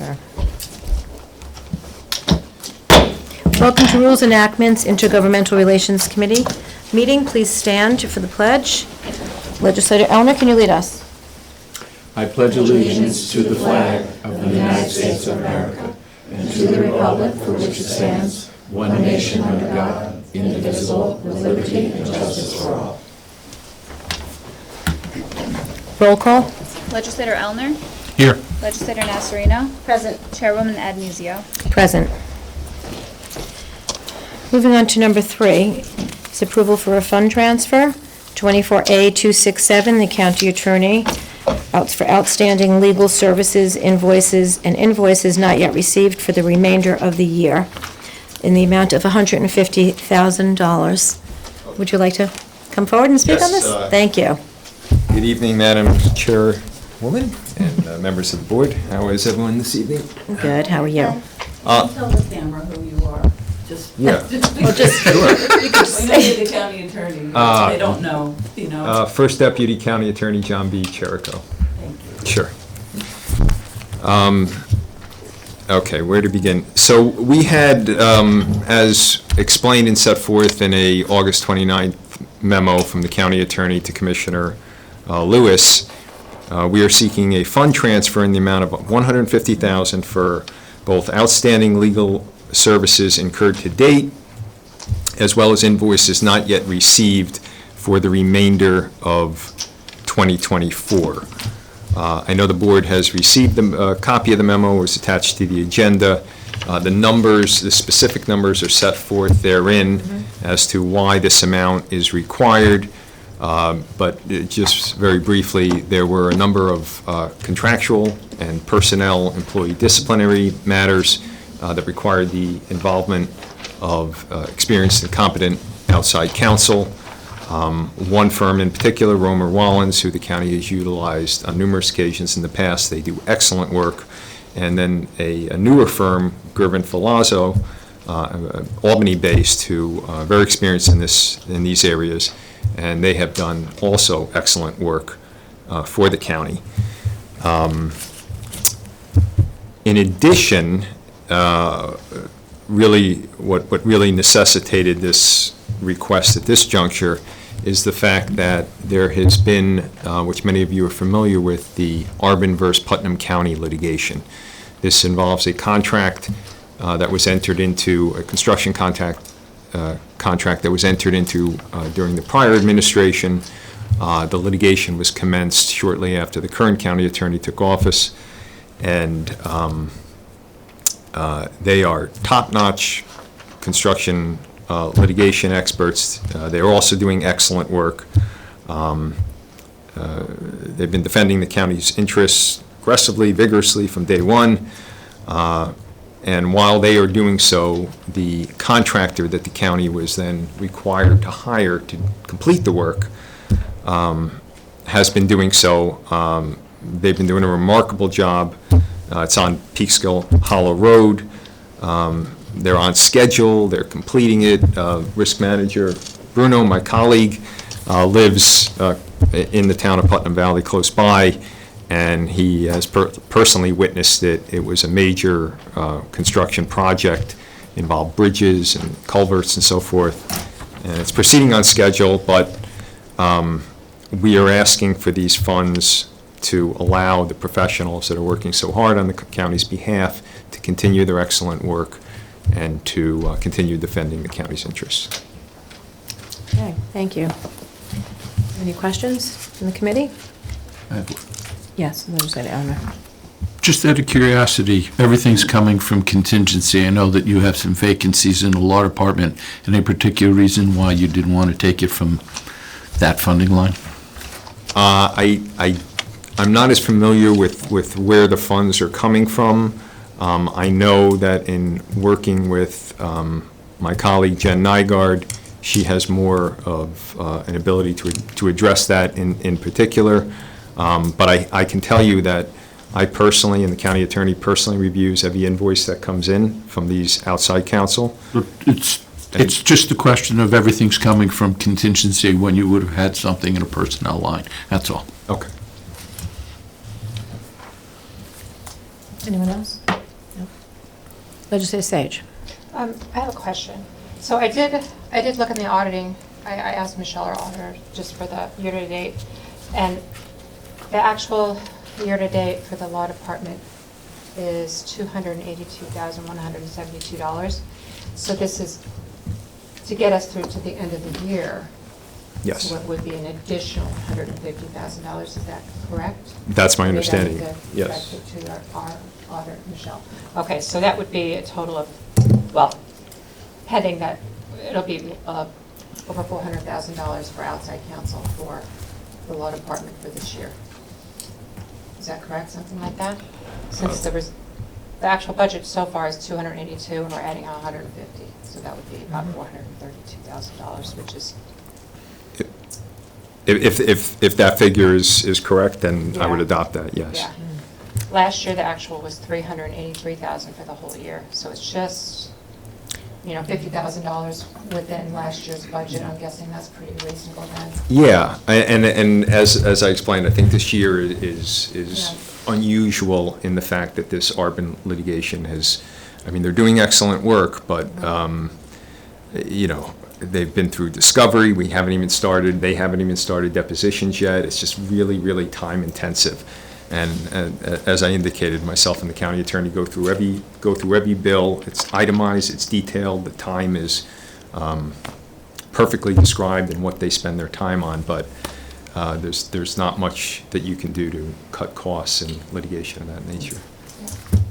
Okay. Welcome to Rules Enactments Intergovernmental Relations Committee meeting. Please stand for the pledge. Legislator Elner, can you lead us? I pledge allegiance to the flag of the United States of America and to the republic for which it stands, one nation under God, indivisible, with liberty and justice for all. Roll call. Legislator Elner. Here. Legislator Nasarino. Present. Chairwoman Adnuzio. Present. Moving on to number 3, is approval for a fund transfer, 24A267, the county attorney, for outstanding legal services, invoices, and invoices not yet received for the remainder of the year, in the amount of $150,000. Would you like to come forward and speak on this? Thank you. Good evening, Madam Chairwoman and members of the board. How is everyone this evening? Good. How are you? Tell the camera who you are. Yeah. Sure. We know you're the county attorney. They don't know, you know. First Deputy County Attorney John B. Cherico. Thank you. Sure. Okay, where to begin? So we had, as explained and set forth in a August 29th memo from the county attorney to Commissioner Lewis, we are seeking a fund transfer in the amount of $150,000 for both outstanding legal services incurred to date, as well as invoices not yet received for the remainder of 2024. I know the board has received a copy of the memo, was attached to the agenda. The specific numbers are set forth therein as to why this amount is required. But just very briefly, there were a number of contractual and personnel employee disciplinary matters that required the involvement of experienced and competent outside counsel. One firm in particular, Romer Wallens, who the county has utilized on numerous occasions in the past. They do excellent work. And then a newer firm, Gervin Filazzo, Albany-based, who are very experienced in these areas, and they have done also excellent work for the county. In addition, really, what really necessitated this request at this juncture is the fact that there has been, which many of you are familiar with, the Arbin versus Putnam County litigation. This involves a contract that was entered into, a construction contract that was entered into during the prior administration. The litigation was commenced shortly after the current county attorney took office, and they are top-notch construction litigation experts. They're also doing excellent work. They've been defending the county's interests aggressively, vigorously from day one. And while they are doing so, the contractor that the county was then required to hire to complete the work has been doing so. They've been doing a remarkable job. It's on Peekskill Hollow Road. They're on schedule. They're completing it. Risk manager Bruno, my colleague, lives in the town of Putnam Valley close by, and he has personally witnessed it. It was a major construction project, involved bridges and culverts and so forth, and it's proceeding on schedule, but we are asking for these funds to allow the professionals that are working so hard on the county's behalf to continue their excellent work and to continue defending the county's interests. Okay, thank you. Any questions from the committee? Yes, Legislator Elmer. Just out of curiosity, everything's coming from contingency. I know that you have some vacancies in the law department. Any particular reason why you didn't want to take it from that funding line? I'm not as familiar with where the funds are coming from. I know that in working with my colleague Jen Nygaard, she has more of an ability to address that in particular. But I can tell you that I personally, and the county attorney personally, reviews every invoice that comes in from these outside counsel. It's just a question of everything's coming from contingency when you would have had something in a personnel line. That's all. Okay. Anyone else? Legislator Sage. I have a question. So I did look in the auditing, I asked Michelle, our auditor, just for the year-to-date, and the actual year-to-date for the law department is $282,172. So this is to get us through to the end of the year. Yes. So it would be an additional $150,000, is that correct? That's my Maybe understanding, that would yes. direct it to our auditor, Michelle. Okay, so that would be a total of, well, pending that, it'll be over $400,000 for outside counsel for the law department for this year. Is that correct, something like that? Since there was, the actual budget so far is 282, and we're adding 150, so that would be about $432,000, which is, If that figure is correct, then I would Yeah. adopt that, yes. yeah. Last year, the actual was $383,000 for the whole year, so it's just, $50,000 within last year's budget. I'm guessing that's pretty reasonable then. Yeah, and as I explained, I think this year is Yeah. unusual in the fact that this Arbin litigation they're doing excellent work, but, they've been through discovery, they haven't even started depositions yet. It's just really, really time intensive. And as I indicated, myself and the county attorney go through every bill. It's itemized, it's detailed, the time is perfectly described in what they spend their time on, but there's not much that you can do to cut costs in litigation of that nature.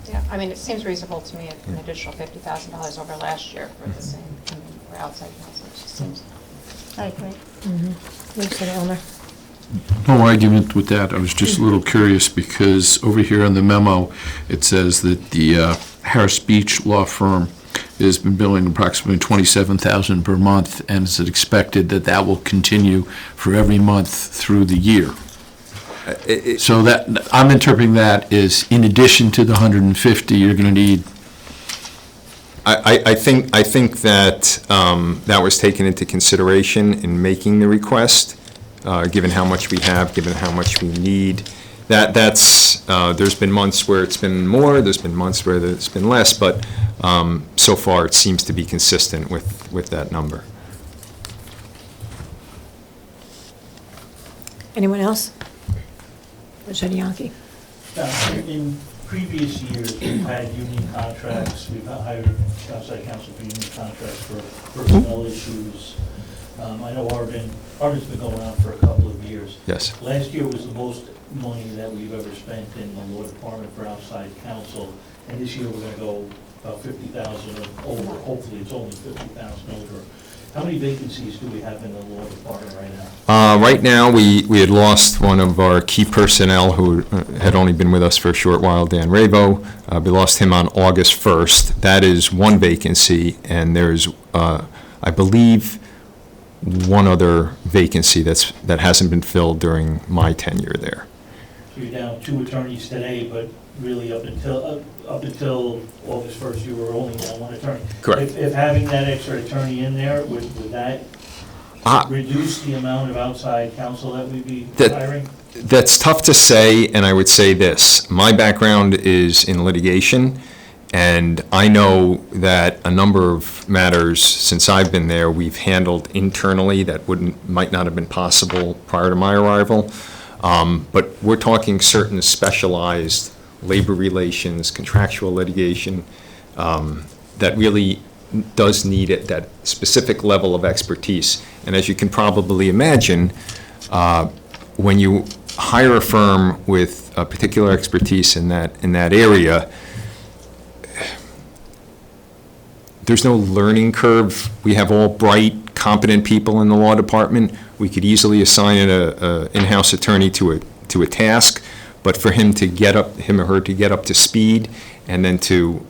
Yeah, it seems reasonable to me, an additional $50,000 over last year for the same, for outside counsel, it just seems. I agree. Legislator Elmer. No argument with that. I was just a little curious because over here in the memo, it says that the Harris Beach law firm has been billing approximately $27,000 per month, and it's expected that will continue for every month through the year. So that, I'm interpreting that as in addition to the 150, you're going to need. I think that that was taken into consideration in making the request, given how much we have, given how much we need. There's been months where it's been more, there's been months where it's been less, but so far it seems to be consistent with that number. Anyone else? Legislator Yonke. In previous years, we've had union contracts, we've hired outside counsel for union contracts for personnel issues. I know Arbin's been going on for a couple of years. Yes. Last year was the most money that we've ever spent in the law department for outside counsel, and this year we're going to go about 50,000 over. Hopefully, it's only 50,000 over. How many vacancies do we have in the law department right now? Right now, we had lost one of our key personnel who had only been with us for a short while, Dan Ravo. We lost him on August 1st. That is one vacancy, and there's, I believe, one other vacancy that hasn't been filled during my tenure there. So you're down 2 attorneys today, but really up until August 1st, you were only down 1 attorney. Correct. If having that extra attorney in there, would that reduce the amount of outside counsel that we'd be hiring? That's tough to say, and I would say this. My background is in litigation, and I know that a number of matters since I've been there we've handled internally that might not have been possible prior to my arrival. But we're talking certain specialized labor relations, contractual litigation, that really does need that specific level of expertise. And as you can probably imagine, when you hire a firm with a particular expertise in that area, there's no learning curve. We have all bright, competent people in the law department. We could easily assign an in-house attorney to a task, but for him or her to get up to speed and then to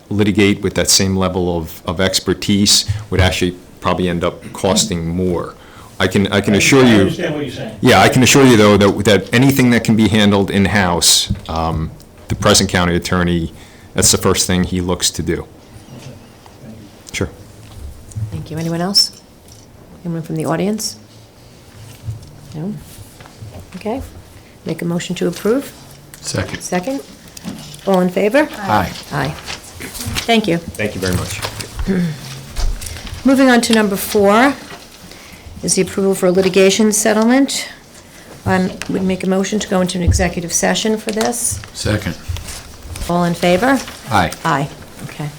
litigate with that same level of expertise would actually probably end up costing more. I can assure you. I understand what you're saying. Yeah, I can assure you though that anything that can be handled in-house, the present county attorney, that's the first thing he looks to do. Okay, thank you. Sure. Thank you. Anyone else? Anyone from the audience? No? Okay. Make a motion to approve? Second. Second? All in favor? Aye. Aye. Thank you. Thank you very much. Moving on to number 4 is the approval for a litigation settlement. Would make a motion to go into an executive session for this. Second. All in favor? Aye. Aye. Okay.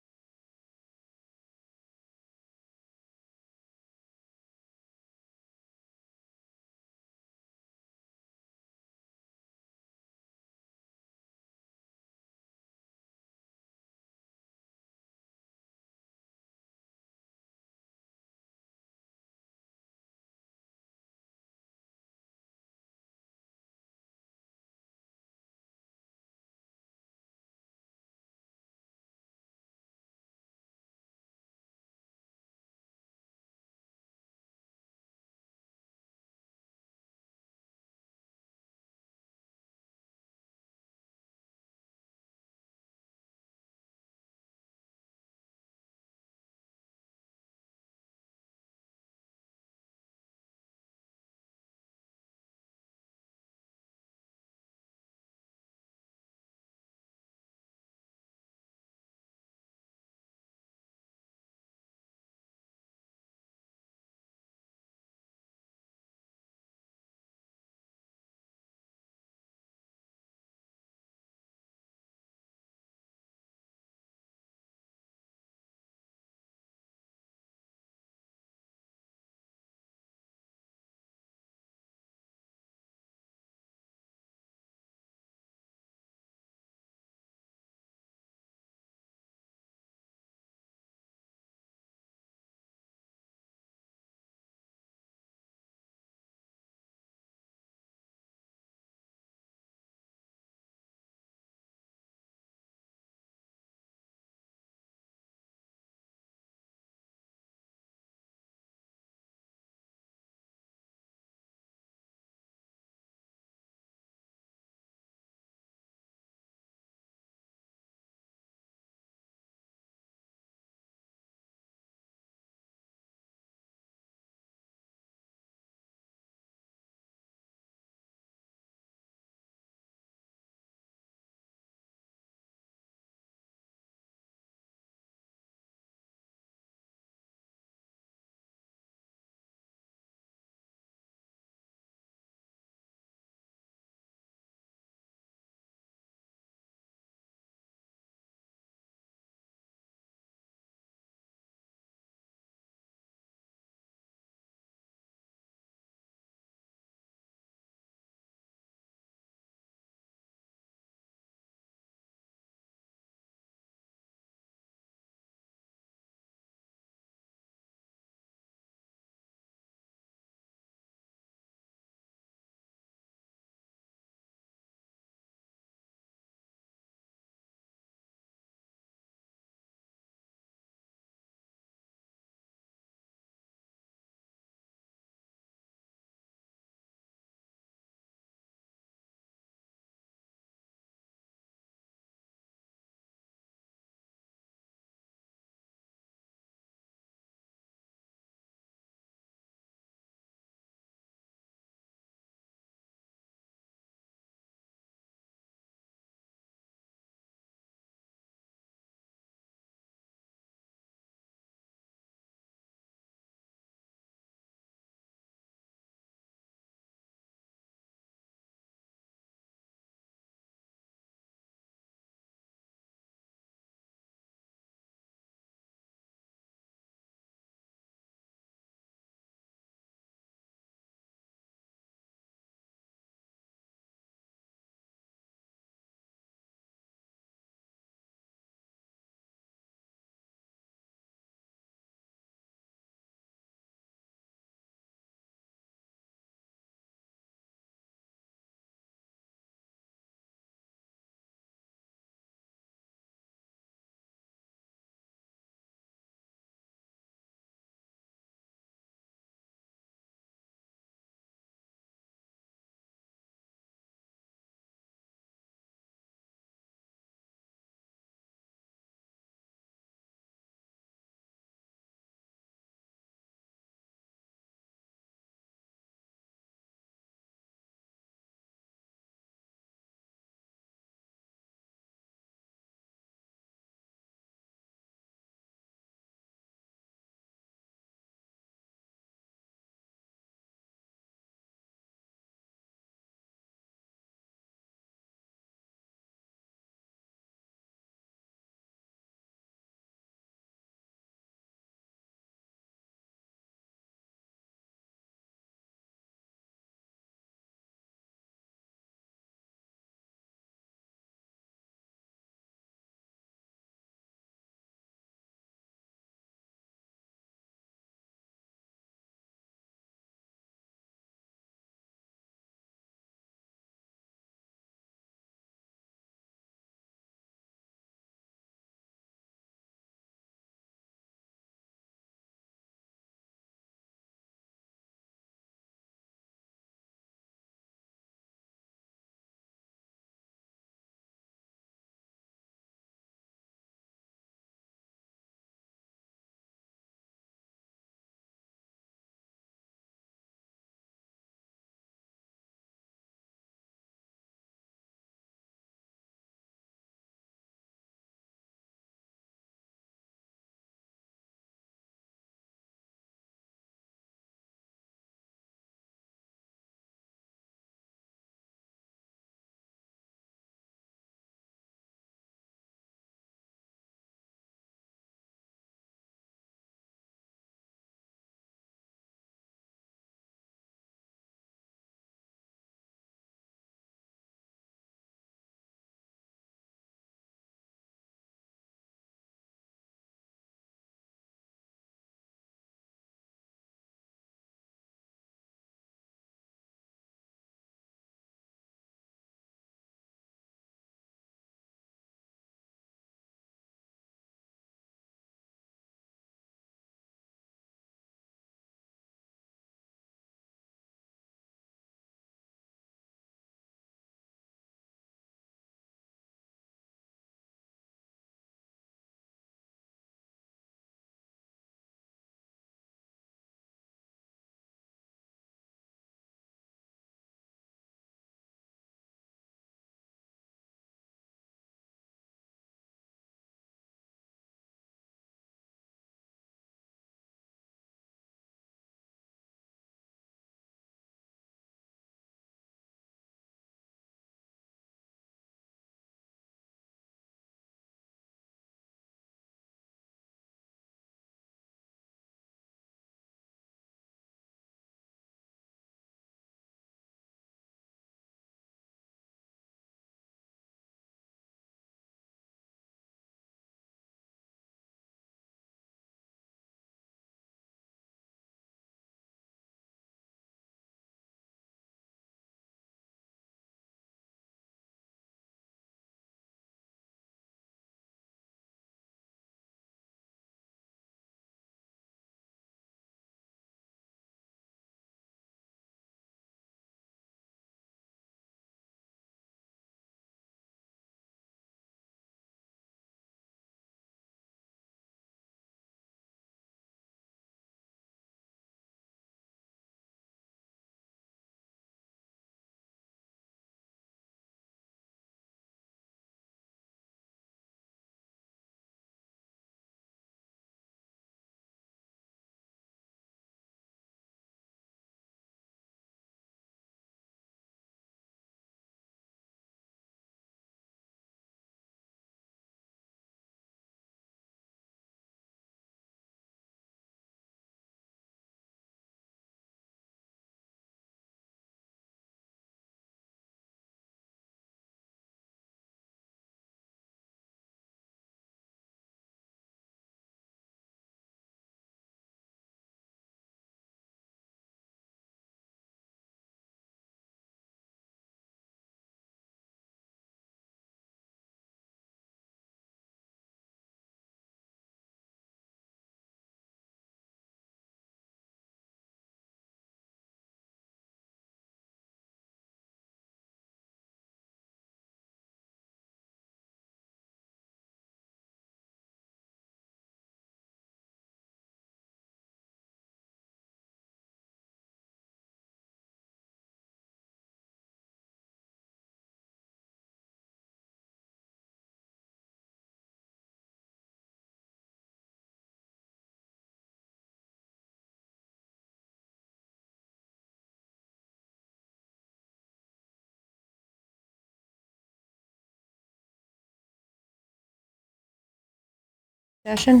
Session.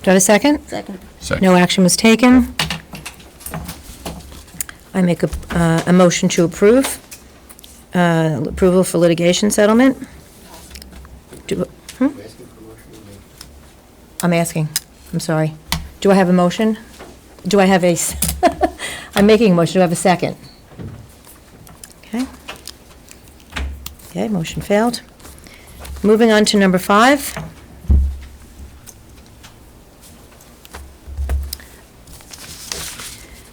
Do I have a second? Second. No action was taken. I make a motion to approve. Approval for litigation settlement. I'm asking. I'm sorry. Do I have a motion? Do I have a, I'm making a motion. Do I have a second? Okay. Okay, motion failed. Moving on to number 5.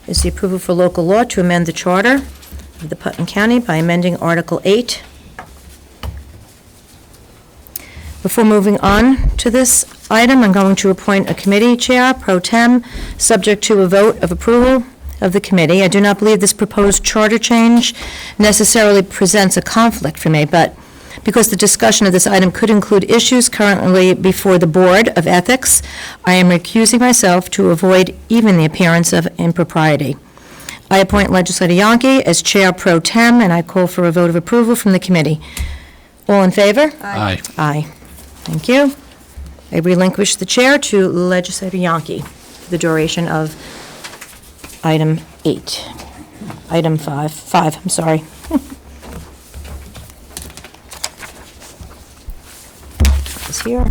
Is the approval for local law to amend the charter of the Putnam County by amending Article 8. Before moving on to this item, I'm going to appoint a committee chair, pro tem, subject to a vote of approval of the committee. I do not believe this proposed charter change necessarily presents a conflict for me, but because the discussion of this item could include issues currently before the Board of Ethics, I am recusing myself to avoid even the appearance of impropriety. I appoint Legislator Yonke as Chair Pro Tem, and I call for a vote of approval from the committee. All in favor? Aye. Aye. Thank you. I relinquish the chair to Legislator Yonke for the duration of item 8. Item 5, I'm sorry. Is here.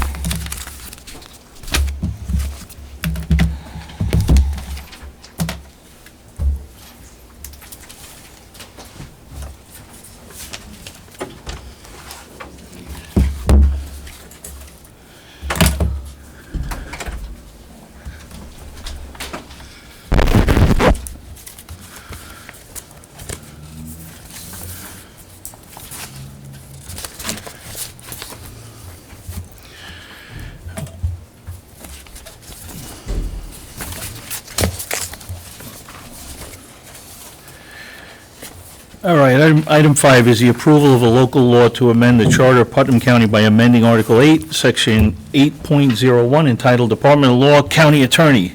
All right, item 5 is the approval of a local law to amend the charter of Putnam County by amending Article 8, Section 8.01, entitled Department of Law, County Attorney.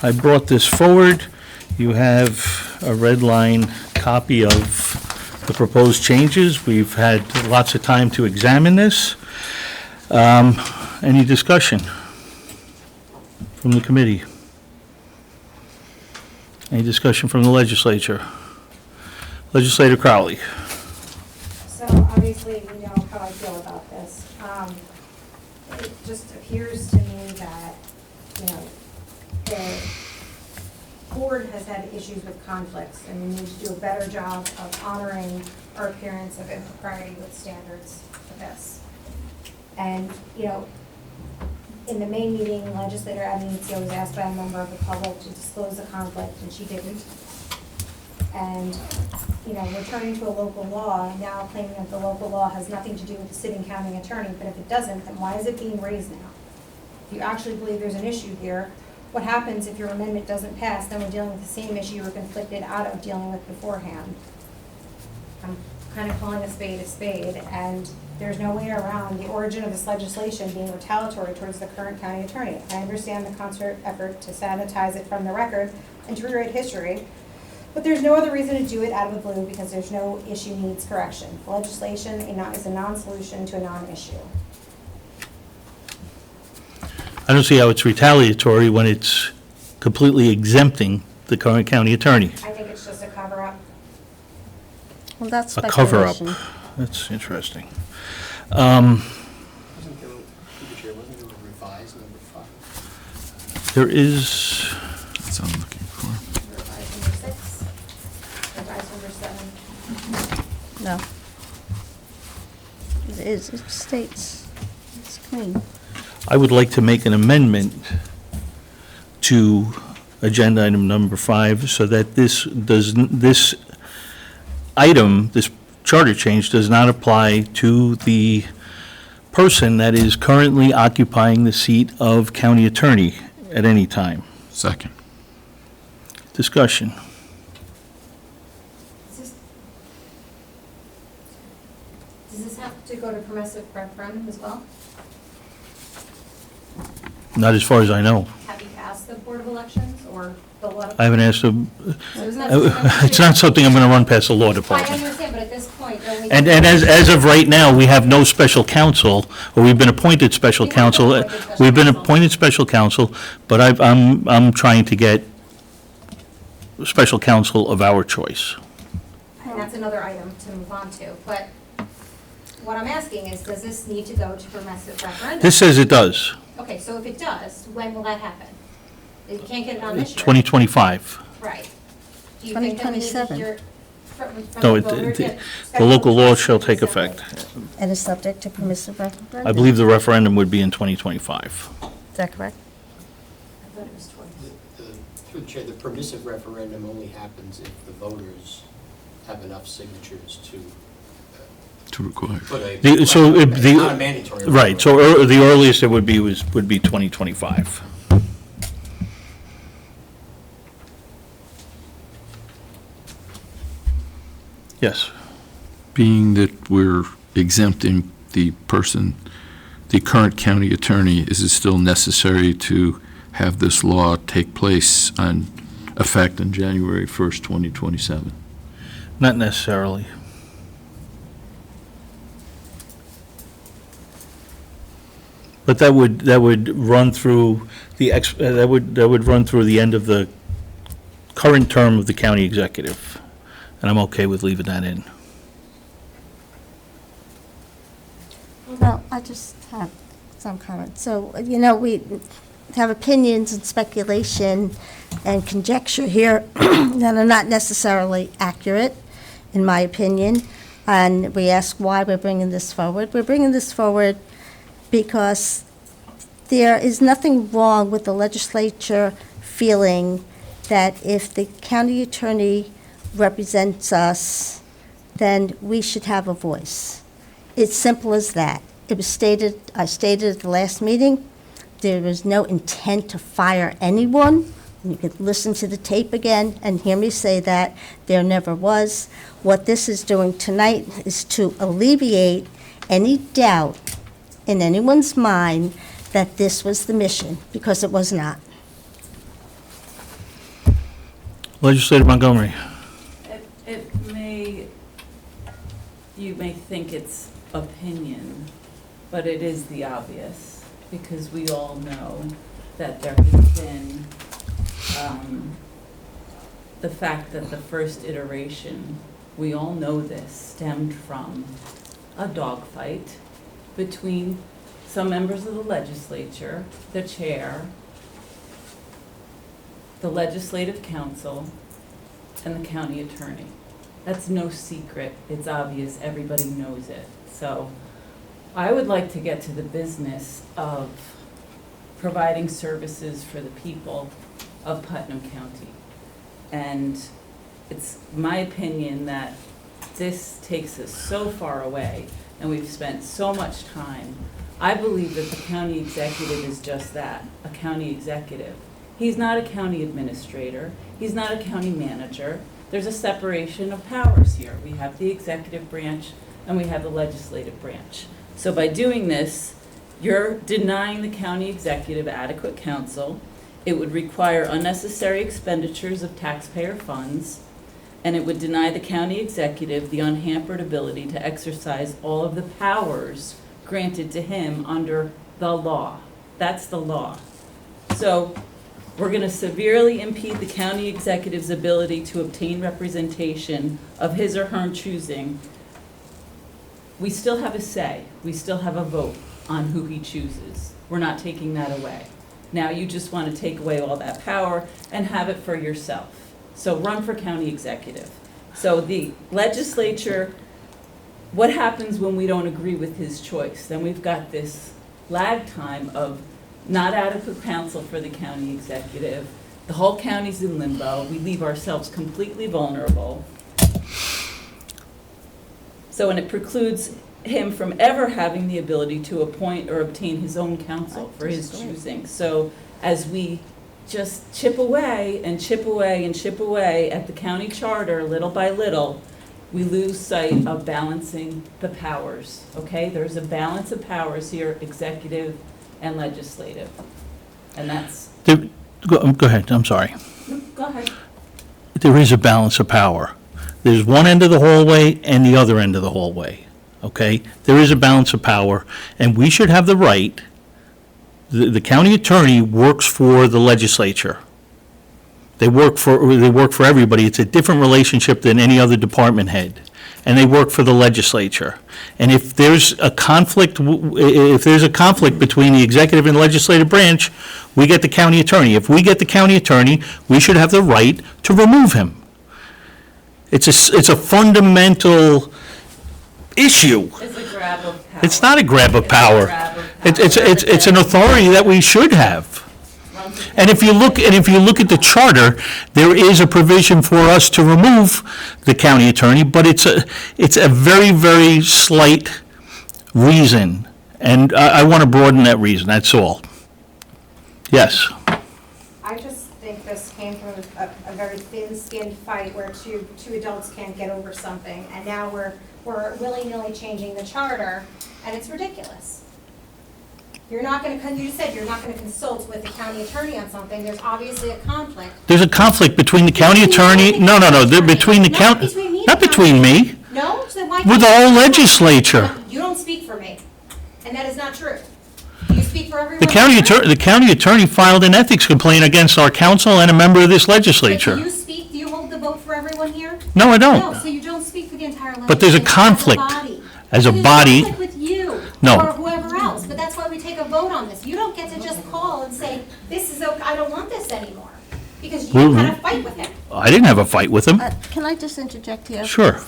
I brought this forward. You have a red line copy of the proposed changes. We've had lots of time to examine this. Any discussion from the committee? Any discussion from the legislature? Legislator Crowley. So obviously, we know how I feel about this. It just appears to me that, the board has had issues with conflicts, and we need to do a better job of honoring our appearance of impropriety with standards for this. And, in the main meeting, Legislator Adnizio was asked by a member of the public to disclose the conflict, and she didn't. And, we're turning to a local law, and now claiming that the local law has nothing to do with the sitting county attorney, but if it doesn't, then why is it being raised now? If you actually believe there's an issue here, what happens if your amendment doesn't pass? Then we're dealing with the same issue you were conflicted out of dealing with beforehand. I'm kind of calling a spade, and there's no way around the origin of this legislation being retaliatory towards the current county attorney. I understand the concert effort to sanitize it from the record and to rewrite history, but there's no other reason to do it out of the blue because there's no issue needs correction. Legislation is a non-solution to a non-issue. I don't see how it's retaliatory when it's completely exempting the current county attorney. I think it's just a cover-up. Well, that's A cover-up. speculation. That's interesting. Wasn't there, through the chair, wasn't there a revised number 5? There is, That's what I'm looking for. Revised number 6, revised number 7. No. It is, it states, it's clean. I would like to make an amendment to agenda item number 5 so that this item, this charter change, does not apply to the person that is currently occupying the seat of county attorney at any time. Second. Discussion. Does this have to go to permissive referendum as well? Not as far as I know. Have you asked the Board of Elections or the law? I haven't asked them. So isn't that something that we It's should- not something I'm going to run past the law I department. understand, but at this point, And as of right now, we have no special counsel, or we've been appointed special We have counsel. appointed special We've been counsel. appointed special counsel, but I'm trying to get special counsel of our choice. And that's another item to move on to, but what I'm asking is, does this need to go to permissive referendum? This says it does, Okay, so if it does, when will that happen? You can't get it on this year. 2025. Right. Do you think that we need to 2027. hear from No, the voters that the special local law shall counsel take is separate? effect. And is subject to permissive referendum? I believe the referendum would be in 2025. Is that correct? I thought it was 20. Through the chair, the permissive referendum only happens if the voters have enough signatures to To require. put a. So if It's the- not a mandatory. Right, so the earliest it would be would be 2025. Yes. Being that we're exempting the person, the current county attorney, is it still necessary to have this law take place on effect on January 1st, 2027? Not necessarily. But that would run through that would run through the end of the current term of the county executive, and I'm okay with leaving that in. Well, I just have some comments. So, we have opinions and speculation and conjecture here that are not necessarily accurate, in my opinion. And we ask why we're bringing this forward. We're bringing this forward because there is nothing wrong with the legislature feeling that if the county attorney represents us, then we should have a voice. It's simple as that. It was stated, I stated at the last meeting, there was no intent to fire anyone. You could listen to the tape again and hear me say that. There never was. What this is doing tonight is to alleviate any doubt in anyone's mind that this was the mission, because it was not. Legislator Montgomery. You may think it's opinion, but it is the obvious, because we all know that there has been the fact that the first iteration, we all know this, stemmed from a dogfight between some members of the legislature, the chair, the legislative council, and the county attorney. That's no secret. It's obvious. Everybody knows it. So I would like to get to the business of providing services for the people of Putnam County. And it's my opinion that this takes us so far away, and we've spent so much time. I believe that the county executive is just that, a county executive. He's not a county administrator. He's not a county manager. There's a separation of powers here. We have the executive branch and we have the legislative branch. So by doing this, you're denying the county executive adequate counsel. It would require unnecessary expenditures of taxpayer funds, and it would deny the county executive the unhampered ability to exercise all of the powers granted to him under the law. That's the law. So we're going to severely impede the county executive's ability to obtain representation of his or her choosing. We still have a say. We still have a vote on who he chooses. We're not taking that away. Now you just want to take away all that power and have it for yourself. So run for county executive. So the legislature, what happens when we don't agree with his choice? Then we've got this lag time of not adequate counsel for the county executive. The whole county's in limbo. We leave ourselves completely vulnerable. So, and it precludes him from ever having the ability to appoint or obtain his own counsel for his choosing. So as we just chip away and chip away and chip away at the county charter little by little, we lose sight of balancing the powers, okay? There's a balance of powers here, executive and legislative. And that's... Go ahead, I'm sorry. Go ahead. There is a balance of power. There's one end of the hallway and the other end of the hallway, okay? There is a balance of power, and we should have the right, the county attorney works for the legislature. They work for everybody. It's a different relationship than any other department head, and they work for the legislature. And if there's a conflict, between the executive and legislative branch, we get the county attorney. If we get the county attorney, we should have the right to remove him. It's a fundamental issue. It's a grab of power. It's not a grab of power. It's an authority that we should have. And if you look at the charter, there is a provision for us to remove the county attorney, but it's a very, very slight reason, and I want to broaden that reason, that's all. Yes. I just think this came from a very thin-skinned fight where two adults can't get over something, and now we're willy-nilly changing the charter, and it's ridiculous. You just said you're not gonna consult with the county attorney on something, there's obviously a conflict. There's a conflict between the county attorney, no, they're between the county, not between me, No, so why? with the whole legislature. You don't speak for me, and that is not true. Do you speak for everyone? The county attorney filed an ethics complaint against our council and a member of this Do legislature. you speak, do you hold the vote for everyone here? No, I No, don't. so you don't speak for the entire legislature. But there's a conflict. As a There's body, conflict with you. No. Or whoever else, but that's why we take a vote on this. You don't get to just call and say, this is okay, I don't want this anymore. Because you had a fight with him. I didn't have a fight with him. Can I just interject here? Sure.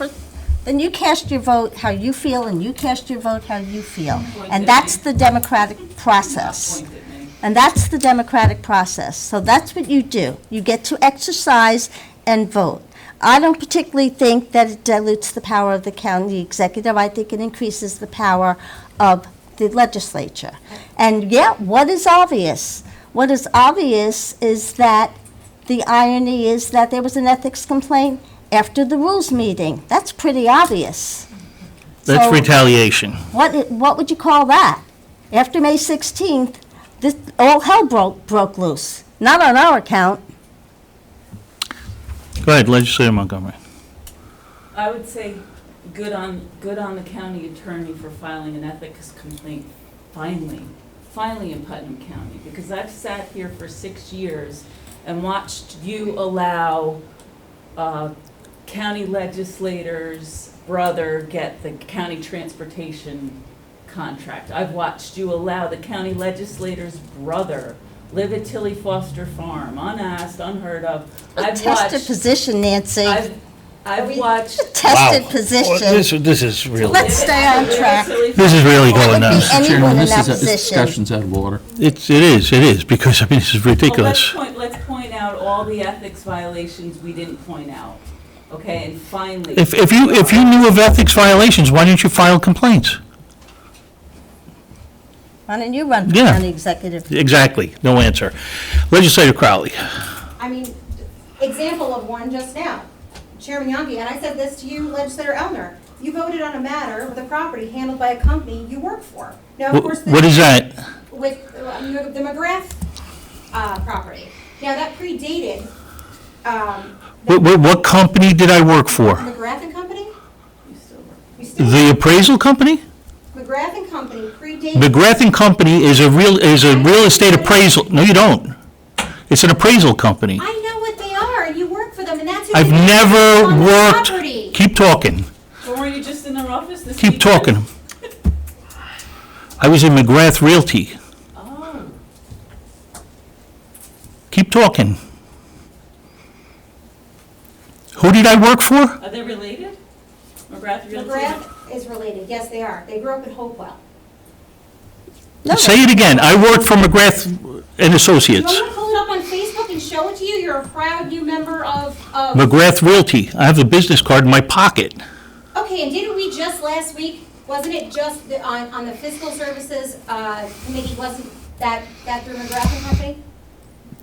Then you cast your vote how you feel, and you cast your vote how you feel. And that's the democratic process. Point at me. And that's the democratic process. So that's what you do. You get to exercise and vote. I don't particularly think that it dilutes the power of the county executive. I think it increases the power of the legislature. And yeah, what is obvious? What is obvious is that the irony is that there was an ethics complaint after the rules meeting. That's pretty obvious. That's So retaliation. what would you call that? After May 16th, all hell broke loose. Not on our account. Go ahead, Legislator Montgomery. I would say good on the county attorney for filing an ethics complaint finally in Putnam County, because I've sat here for 6 years and watched you allow county legislator's brother get the county transportation contract. I've watched you allow the county legislator's brother live at Tilly Foster Farm, unasked, unheard of. Tested position, Nancy. I've watched. Tested position. This is really, Let's stay on track. this is really going Could on. be anyone in that This position. discussion's out of order. It is, because, I mean, this is ridiculous. Well, let's point out all the ethics violations we didn't point out, okay, and finally. If you knew of ethics violations, why didn't you file complaints? Why don't you run for Yeah. county executive? Exactly, no answer. Legislator Crowley. I mean, example of one just now, Chairman Yonke, and I said this to you, Legislator Elner. You voted on a matter with a property handled by a company you work for. Now, of course, What is that? with the McGrath property. Now, that predated What company did I work for? McGrath and Company? You still work. You still, The appraisal company? McGrath and Company predated. McGrath and Company is a real estate appraisal, no, you don't. It's an appraisal company. I know what they are, and you work for them, and that's who. I've they put never on the worked, property. keep talking, Or were you just in their office this keep weekend? talking. I was in McGrath Realty, Oh, keep talking. Who did I work for? are they related? McGrath Realty? McGrath is related, yes, they are. They grew up in Hopewell. No, Say it again, I worked for McGrath and You Associates. want me to pull it up on Facebook and show it to you? You're a proud new member of. McGrath Realty, I have the business card in my pocket. Okay, and didn't we just last week, wasn't it just on the fiscal services committee, wasn't that through McGrath and Company?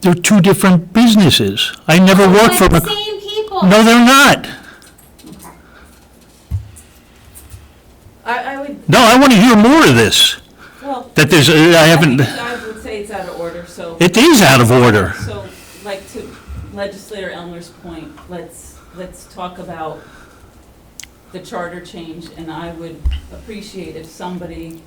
They're two different businesses. I never worked for But the McGrath. same people. No, they're not. Okay. I would, No, I want to hear more of this. well. That there's, I haven't, I would say it's out of order, so. it is out of order. So, like to Legislator Elmer's point, let's talk about the charter change, and I would appreciate if somebody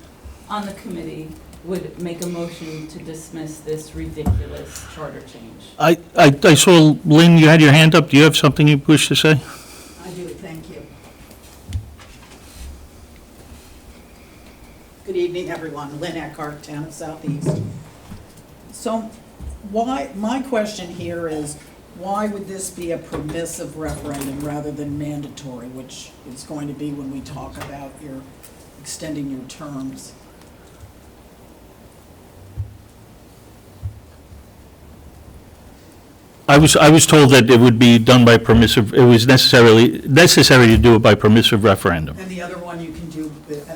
on the committee would make a motion to dismiss this ridiculous charter change. I saw, Lynn, you had your hand up. Do you have something you wish to say? I do, thank you. Good evening, everyone. Lynn Eckhart, Town of Southeast. So my question here is, why would this be a permissive referendum rather than mandatory, which is going to be when we talk about your extending your terms? I was told that it would be done by permissive, it was necessary to do it by permissive referendum. And the other one you can do,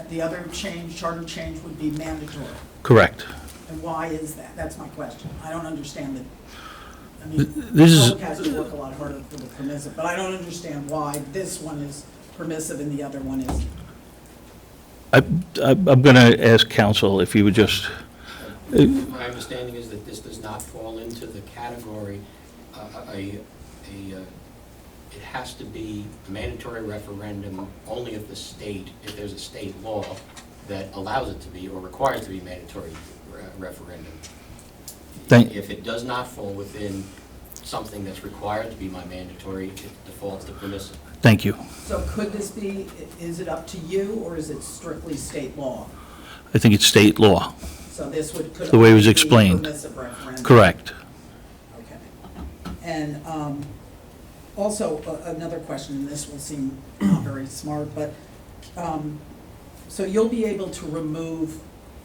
the other change, charter change would be mandatory. Correct. And why is that? That's my question. I don't understand it. I mean, This is- public has to work a lot harder for the permissive, but I don't understand why this one is permissive and the other one isn't. I'm going to ask counsel if you would just, My understanding is that this does not fall into the category, it has to be a mandatory referendum only if if there's a state law that allows it to be or requires it to be mandatory referendum. If it does not fall within something that's required to be my mandatory, it defaults to permissive. thank you. So could this be, is it up to you or is it strictly state law? I think it's state law. So this could The way it was be a explained. permissive referendum? Correct. Okay. And also, another question, and this will seem not very smart, but, so you'll be able to remove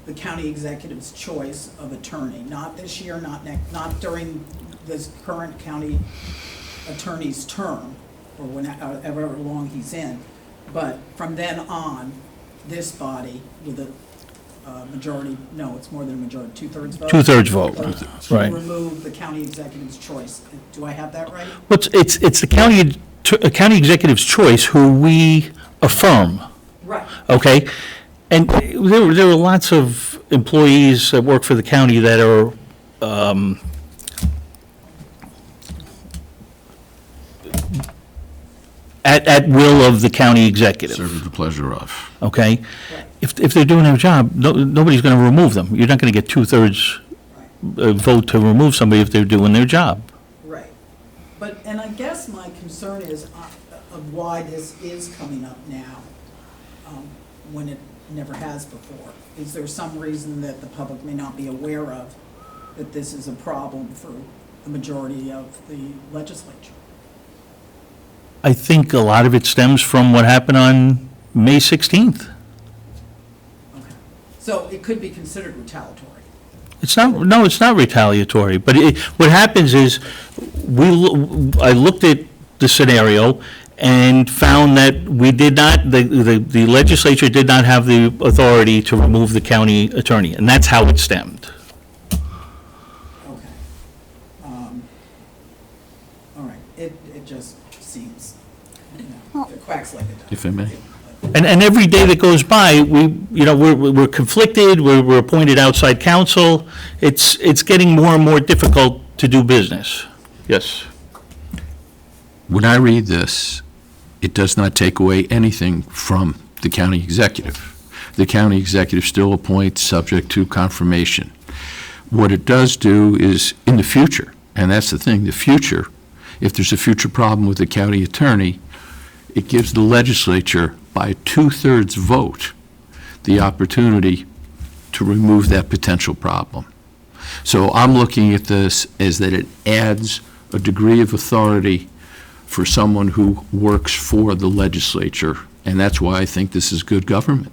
the county executive's choice of attorney, not this year, not during this current county attorney's term, or whenever long he's in, but from then on, this body with a majority, no, it's more than a majority, two-thirds vote? Two-thirds vote, To right. remove the county executive's choice. Do I have that right? It's the county executive's choice who we affirm, Right. okay? And there are lots of employees that work for the county that are, at will of the county executive. Serve at the pleasure of. Okay? If they're doing their job, nobody's going to remove them. You're not going to get two-thirds vote to remove somebody if they're doing their job. Right. But, and I guess my concern is of why this is coming up now, when it never has before. Is there some reason that the public may not be aware of, that this is a problem for the majority of the legislature? I think a lot of it stems from what happened on May 16th. Okay. So it could be considered retaliatory. It's not retaliatory, but what happens is, I looked at the scenario and found that we did not, the legislature did not have the authority to remove the county attorney, and that's how it stemmed. Okay. All right, it just seems, it quacks like a duck. If I may. And every day that goes by, we're conflicted, we're appointed outside counsel, it's getting more and more difficult to do business. Yes. When I read this, it does not take away anything from the county executive. The county executive still appoints subject to confirmation. What it does do is, in the future, and that's the thing, the future, if there's a future problem with the county attorney, it gives the legislature, by a two-thirds vote, the opportunity to remove that potential problem. So I'm looking at this as that it adds a degree of authority for someone who works for the legislature, and that's why I think this is good government.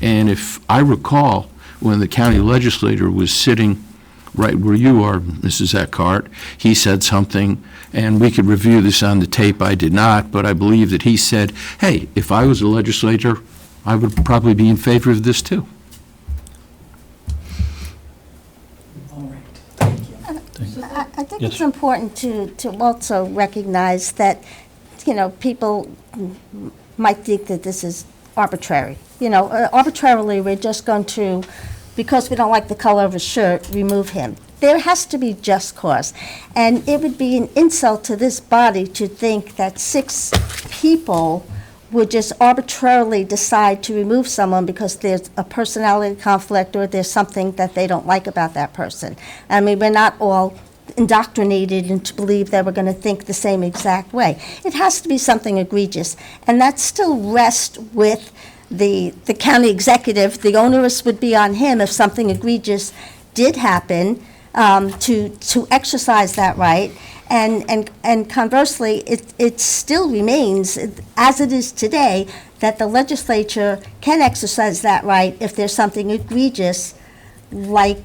And if I recall, when the county legislator was sitting right where you are, Mrs. Eckhart, he said something, and we could review this on the tape. I did not, but I believe that he said, hey, if I was a legislator, I would probably be in favor of this too. All right, thank you. I think Yes. it's important to also recognize that, people might think that this is arbitrary. Arbitrarily, we're just going to, because we don't like the color of his shirt, remove him. There has to be just cause. And it would be an insult to this body to think that 6 people would just arbitrarily decide to remove someone because there's a personality conflict or there's something that they don't like about that person. I mean, we're not all indoctrinated into believe that we're going to think the same exact way. It has to be something egregious, and that still rests with the county executive. The onus would be on him if something egregious did happen, to exercise that right. And conversely, it still remains, as it is today, that the legislature can exercise that right if there's something egregious, like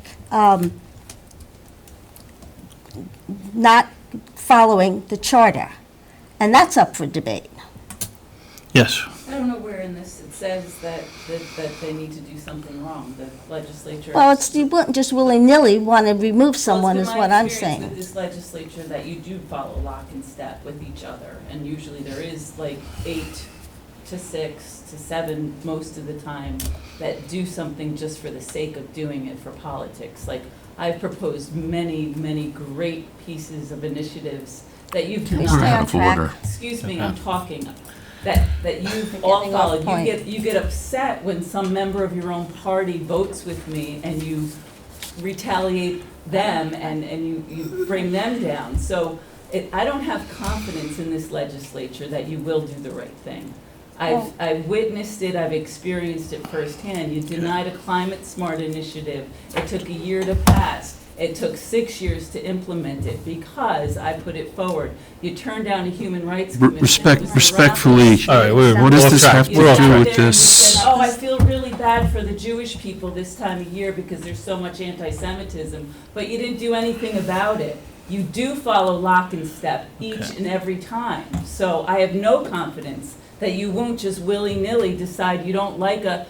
not following the charter. And that's up for debate. Yes. I don't know where in this it says that they need to do something wrong, the legislature. Well, you wouldn't just willy-nilly want to remove someone, is what I'm Well, it's been my experience saying. with this legislature that you do follow lock and step with each other, and usually there is like 8 to 6 to 7 most of the time that do something just for the sake of doing it for politics. Like, I've proposed many, many great pieces of initiatives that you've Please not. stay on track. Excuse me, I'm talking. That you've all Getting off followed. point. You get upset when some member of your own party votes with me and you retaliate them and you bring them down. So I don't have confidence in this legislature that you will do the right thing. I've witnessed it, I've experienced it firsthand. You denied a climate smart initiative. It took a year to pass. It took 6 years to implement it because I put it forward. You turned down a human rights commission. Respectfully, All right, what does this have to You sat do there with and you this? said, oh, I feel really bad for the Jewish people this time of year because there's so much anti-Semitism, but you didn't do anything about it. You do follow lock and step each and every time. So I have no confidence that you won't just willy-nilly decide you don't like a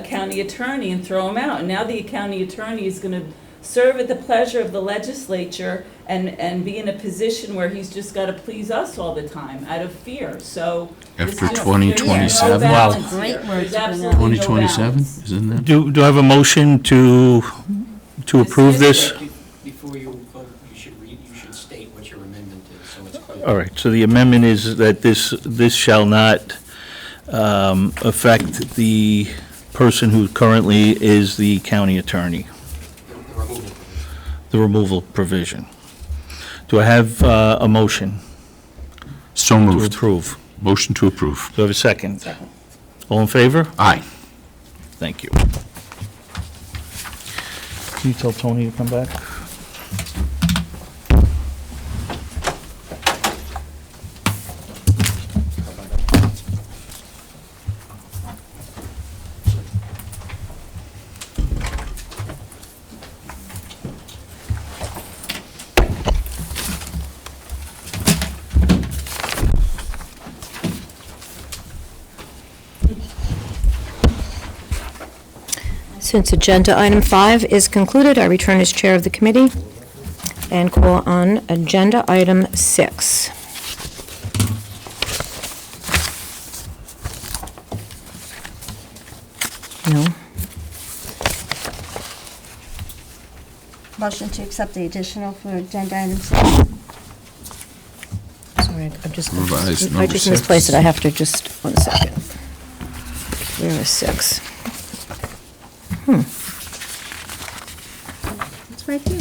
county attorney and throw him out. And now the county attorney is going to serve at the pleasure of the legislature and be in a position where he's just got to please us all the time out of fear. So After there's 2027? no balance Great here. words There's to bring up. absolutely no 2027, balance. isn't that? Do I have a motion to approve this? Before you vote, you should state what your amendment is, so it's clear. All right, so the amendment is that this shall not affect the person who currently is the county attorney, The removal provision. the removal provision. Do I have a motion So to moved. approve? Motion to approve. Do I have a second? All in favor? Aye. Thank you. Can you tell Tony to come back? Since agenda item 5 is concluded, I return as chair of the committee and call on agenda item 6. No? Motion to accept the additional for agenda item 6. Sorry, Revised I number just 6. misplaced it. I have to just, 1 second. Where is 6? It's right here.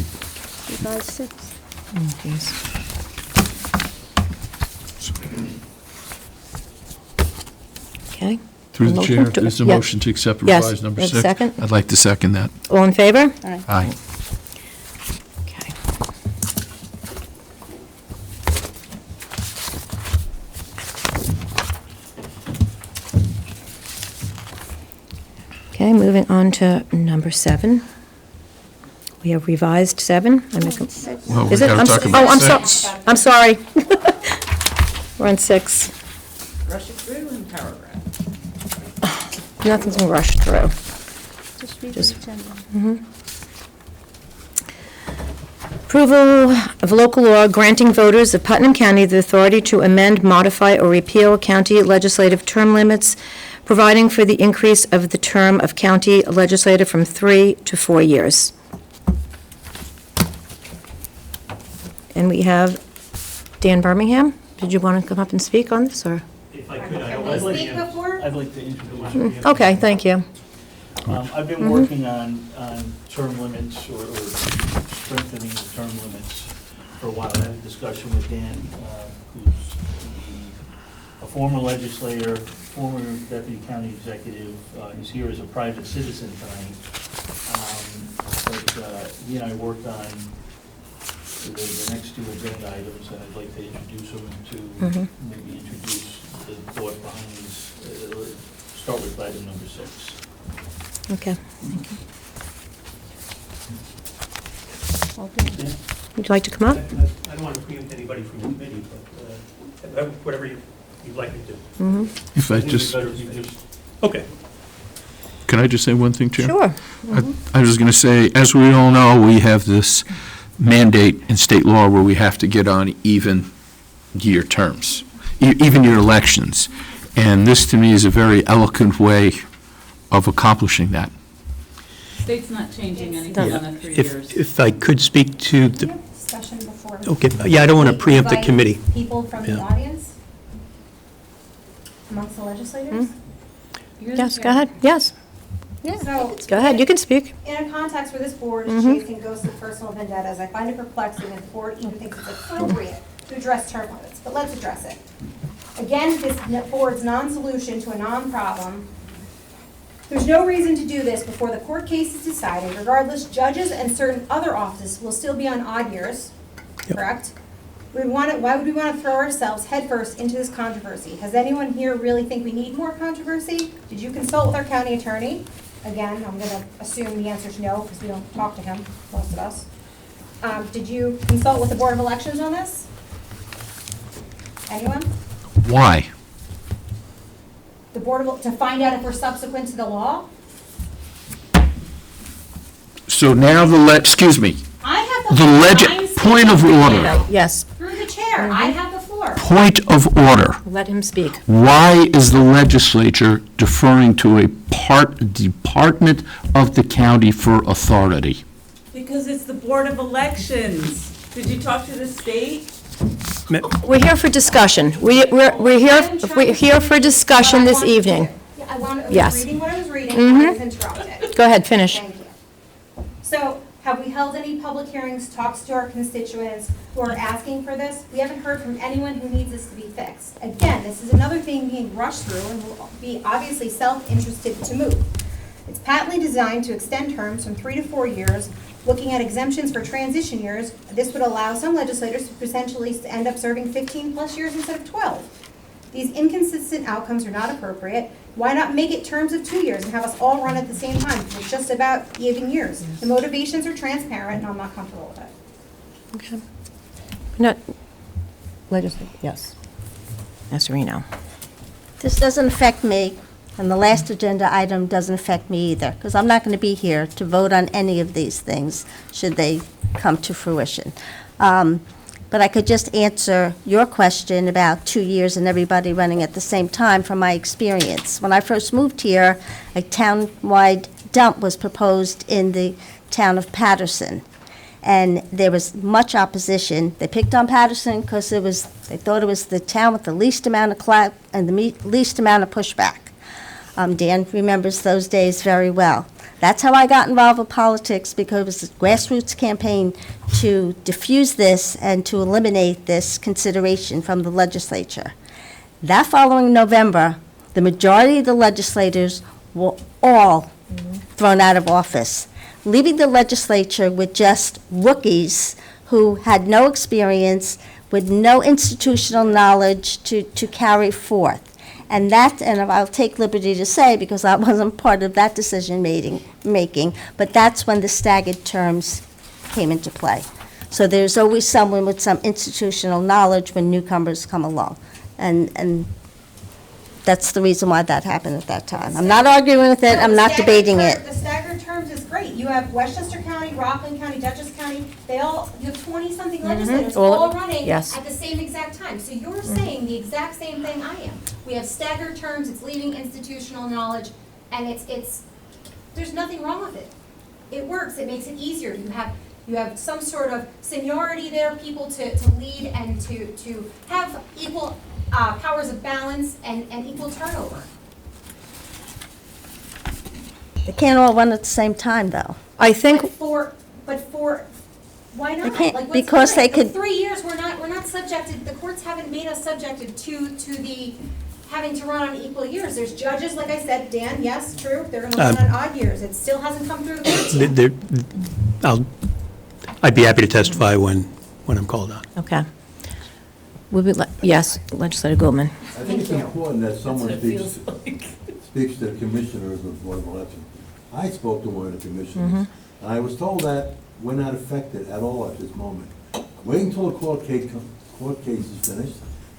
Revised 6. Oh, geez. Okay. Through the Motion chair, to- there's a yeah. motion to accept Yes. revised number Have a 6. second? I'd like to second that. All in favor? Aye. Okay. Okay, moving on to number 7. We have revised 7. I make a- Well, we Is it? gotta talk Oh, about I'm 6. sorry. I'm sorry. We're on 6. Rush it through in paragraph. Nothing's been rushed through. Just read the Just- agenda. Approval of local law granting voters of Putnam County the authority to amend, modify, or repeal county legislative term limits, providing for the increase of the term of county legislative from 3 to 4 years. And we have Dan Birmingham. Did you want to come up and speak on this, or? If I could, I'd like speak to- before? I'd like to introduce. Okay, thank you. I've been working on term limits or strengthening the term limits for a while. I had a discussion with Dan, who's a former legislator, former deputy county executive. He's here as a private citizen tonight. But he and I worked on the next two agenda items, and I'd like to introduce him to maybe introduce the thought behind these. Start with item number 6. Okay. Dan? Would you like to come up? I don't want to preempt anybody from the committee, but whatever you'd like me to do. If I I think it'd just, be better if you just Okay. can I just say one thing, Chair? Sure. I was going to say, as we all know, we have this mandate in state law where we have to get on even year terms, even year elections. And this, to me, is a very eloquent way of accomplishing that. State's not changing It's- anything Yeah. on the 3 years. If I could speak to the, Discussion before. okay, yeah, I don't want to preempt the Invite committee. People from the Yeah. audience amongst the legislators. You're the Yes, go chair. ahead. Yes, So, go ahead. You can speak. in a context where this board is Mhm. chasing ghosts of personal vendettas, I find it perplexing that the board even thinks it's appropriate to address term limits, but let's address it. Again, this board's non-solution to a non-problem. There's no reason to do this before the court case is decided. Regardless, judges and certain other offices will still be on odd years, Yep. correct? Why would we want to throw ourselves headfirst into this controversy? Has anyone here really think we need more controversy? Did you consult with our county attorney? Again, I'm going to assume the answer is no, because we don't talk to him, most of us. Did you consult with the Board of Elections on this? Anyone? Why? The Board of, to find out if we're subsequent to the law? So now excuse me, I have the I'm point of speaking order. now. Yes, Through the chair, I have the floor. Point of order. let him speak. Why is the legislature deferring to a department of the county for authority? Because it's the Board of Elections. Did you talk to the state? We're here for discussion. We're here for discussion this evening. Yeah, I was Yes. reading what I was reading, and I was interrupted. Go ahead, finish. Thank you. So, have we held any public hearings, talks to our constituents who are asking for this? We haven't heard from anyone who needs this to be fixed. Again, this is another thing being rushed through and will be obviously self-interested to move. It's patently designed to extend terms from 3 to 4 years. Looking at exemptions for transition years, this would allow some legislators to potentially end up serving 15-plus years instead of 12. These inconsistent outcomes are not appropriate. Why not make it terms of 2 years and have us all run at the same time? It's just about even years. The motivations are transparent, and I'm not comfortable with it. Okay. Not, yes. Esserino. This doesn't affect me, and the last agenda item doesn't affect me either, because I'm not going to be here to vote on any of these things, should they come to fruition. But I could just answer your question about 2 years and everybody running at the same time from my experience. When I first moved here, a town-wide dump was proposed in the town of Patterson, and there was much opposition. They picked on Patterson because they thought it was the town with the least amount of clout and the least amount of pushback. Dan remembers those days very well. That's how I got involved with politics, because it was a grassroots campaign to diffuse this and to eliminate this consideration from the legislature. That following November, the majority of the legislators were all thrown out of office, leaving the legislature with just rookies who had no experience, with no institutional knowledge to carry forth. And I'll take liberty to say, because I wasn't part of that decision-making, but that's when the staggered terms came into play. So there's always someone with some institutional knowledge when newcomers come along. And that's the reason why that happened at that time. I'm not arguing with it, I'm not debating it. The staggered terms is great. You have Westchester County, Rockland County, Dutchess County, you have 20-something legislators all running yes. at the same exact time. So you're saying the exact same thing I am. We have staggered terms, it's leaving institutional knowledge, and there's nothing wrong with it. It works, it makes it easier. You have some sort of seniority there, people to lead and to have equal powers of balance and equal turnover. They can't all run at the same time, though. I think, But for, why not? can't, Like, what's because they different? could- For 3 years, we're not subjected, the courts haven't made us subjected to the, having to run on equal years. There's judges, like I said, Dan, yes, true, they're gonna run on odd years. It still hasn't come through the courts yet. I'd be happy to testify when I'm called on. okay. Yes, Legislator Goldman. I think it's important that someone That's what it speaks, feels like. speaks to the commissioners of the Board of Elections. I spoke to one of the commissioners, and I was told that we're not affected at all at this moment. Wait until the court case is finished,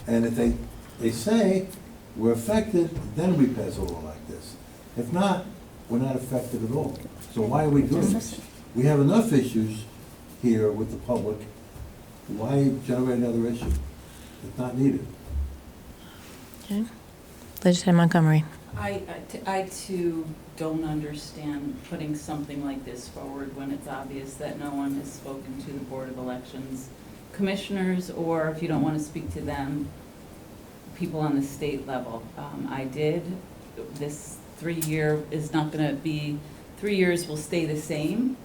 and if they say we're affected, then we pass a law like this. If not, we're not affected at all. So why are we doing this? We have enough issues here with the public. Why generate another issue? It's not needed. Okay. Legislator Montgomery. I too don't understand putting something like this forward when it's obvious that no one has spoken to the Board of Elections commissioners, or if you don't want to speak to them, people on the state level. I did. This 3-year is not going to be, 3 years will stay the same.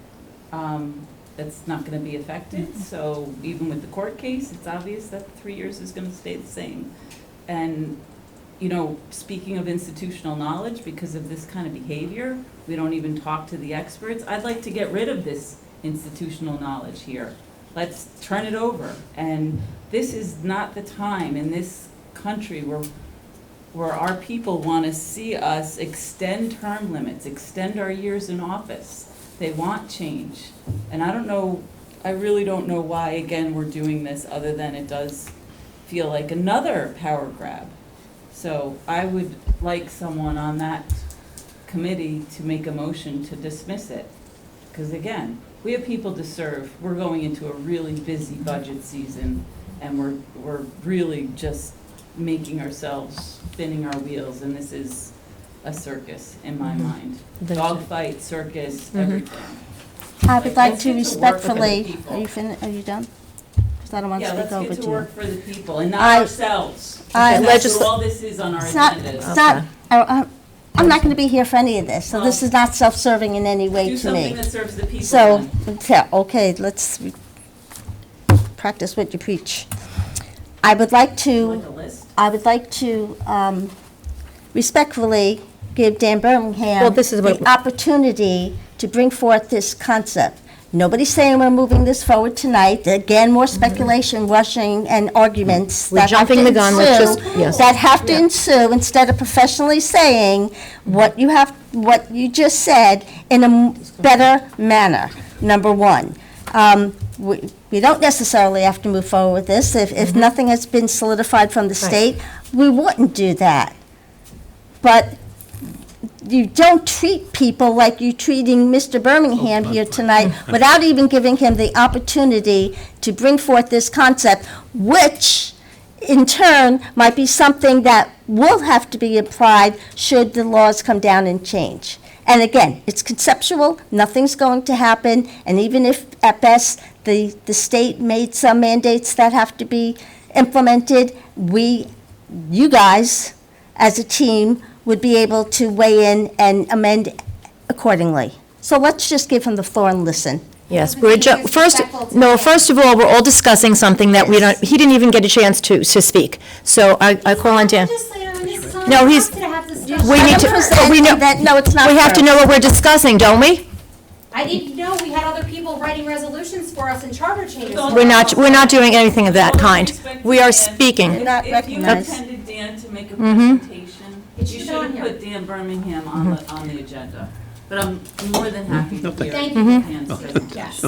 That's not going to be affected. So even with the court case, it's obvious that 3 years is going to stay the same. And, you know, speaking of institutional knowledge, because of this kind of behavior, we don't even talk to the experts. I'd like to get rid of this institutional knowledge here. Let's turn it over. And this is not the time in this country where our people want to see us extend term limits, extend our years in office. They want change. And I really don't know why, again, we're doing this, other than it does feel like another power grab. So I would like someone on that committee to make a motion to dismiss it. Because again, we have people to serve. We're going into a really busy budget season, and we're really just making ourselves, spinning our wheels, and this is a circus in my mind. Dogfight, circus, everything. I would like let's to get to work for the respectfully, people. are you done? Because I don't want to Yeah, speak let's over get to to you. work for the people and not I- ourselves. I- And that's what all this is on our It's not, agendas. it's not, I'm not going to be here for any of this, so this Well, is not self-serving in any way Do to something me. that serves the people So, then. yeah, okay, let's practice what you preach. I would like to. Like a list. I would like to respectfully give Dan Well, Birmingham this is what- the opportunity to bring forth this concept. Nobody's saying we're moving this forward tonight. Again, more speculation, rushing, and arguments We're that have to jumping the gun. Let's ensue- just- yes. that have to ensue, instead of professionally saying what you just said in a better manner, number one. We don't necessarily have to move forward with this. If nothing has been solidified from the state, we wouldn't do that. But you don't treat people like you're treating Mr. Birmingham here tonight without even giving him the opportunity to bring forth this concept, which in turn might be something that will have to be applied should the laws come down and change. And again, it's conceptual, nothing's going to happen, and even if at best the state made some mandates that have to be implemented, you guys, as a team, would be able to weigh in and amend accordingly. So let's just give him the floor and listen. Yes, first of all, we're all discussing something that he didn't even get a chance to speak. So I call on Dan. No, he's, we need to, we know, No, it's not we have to know what we're discussing, don't we? I didn't know we had other people writing resolutions for us and charter changes. We're not doing anything of that All due kind. respect We to are Dan, speaking. Not If you recognized. intended Dan to make a presentation, It you should should be on have here. put Dan Birmingham on the agenda. But I'm more than happy to hear Thank you. Dan's presentation. Yes.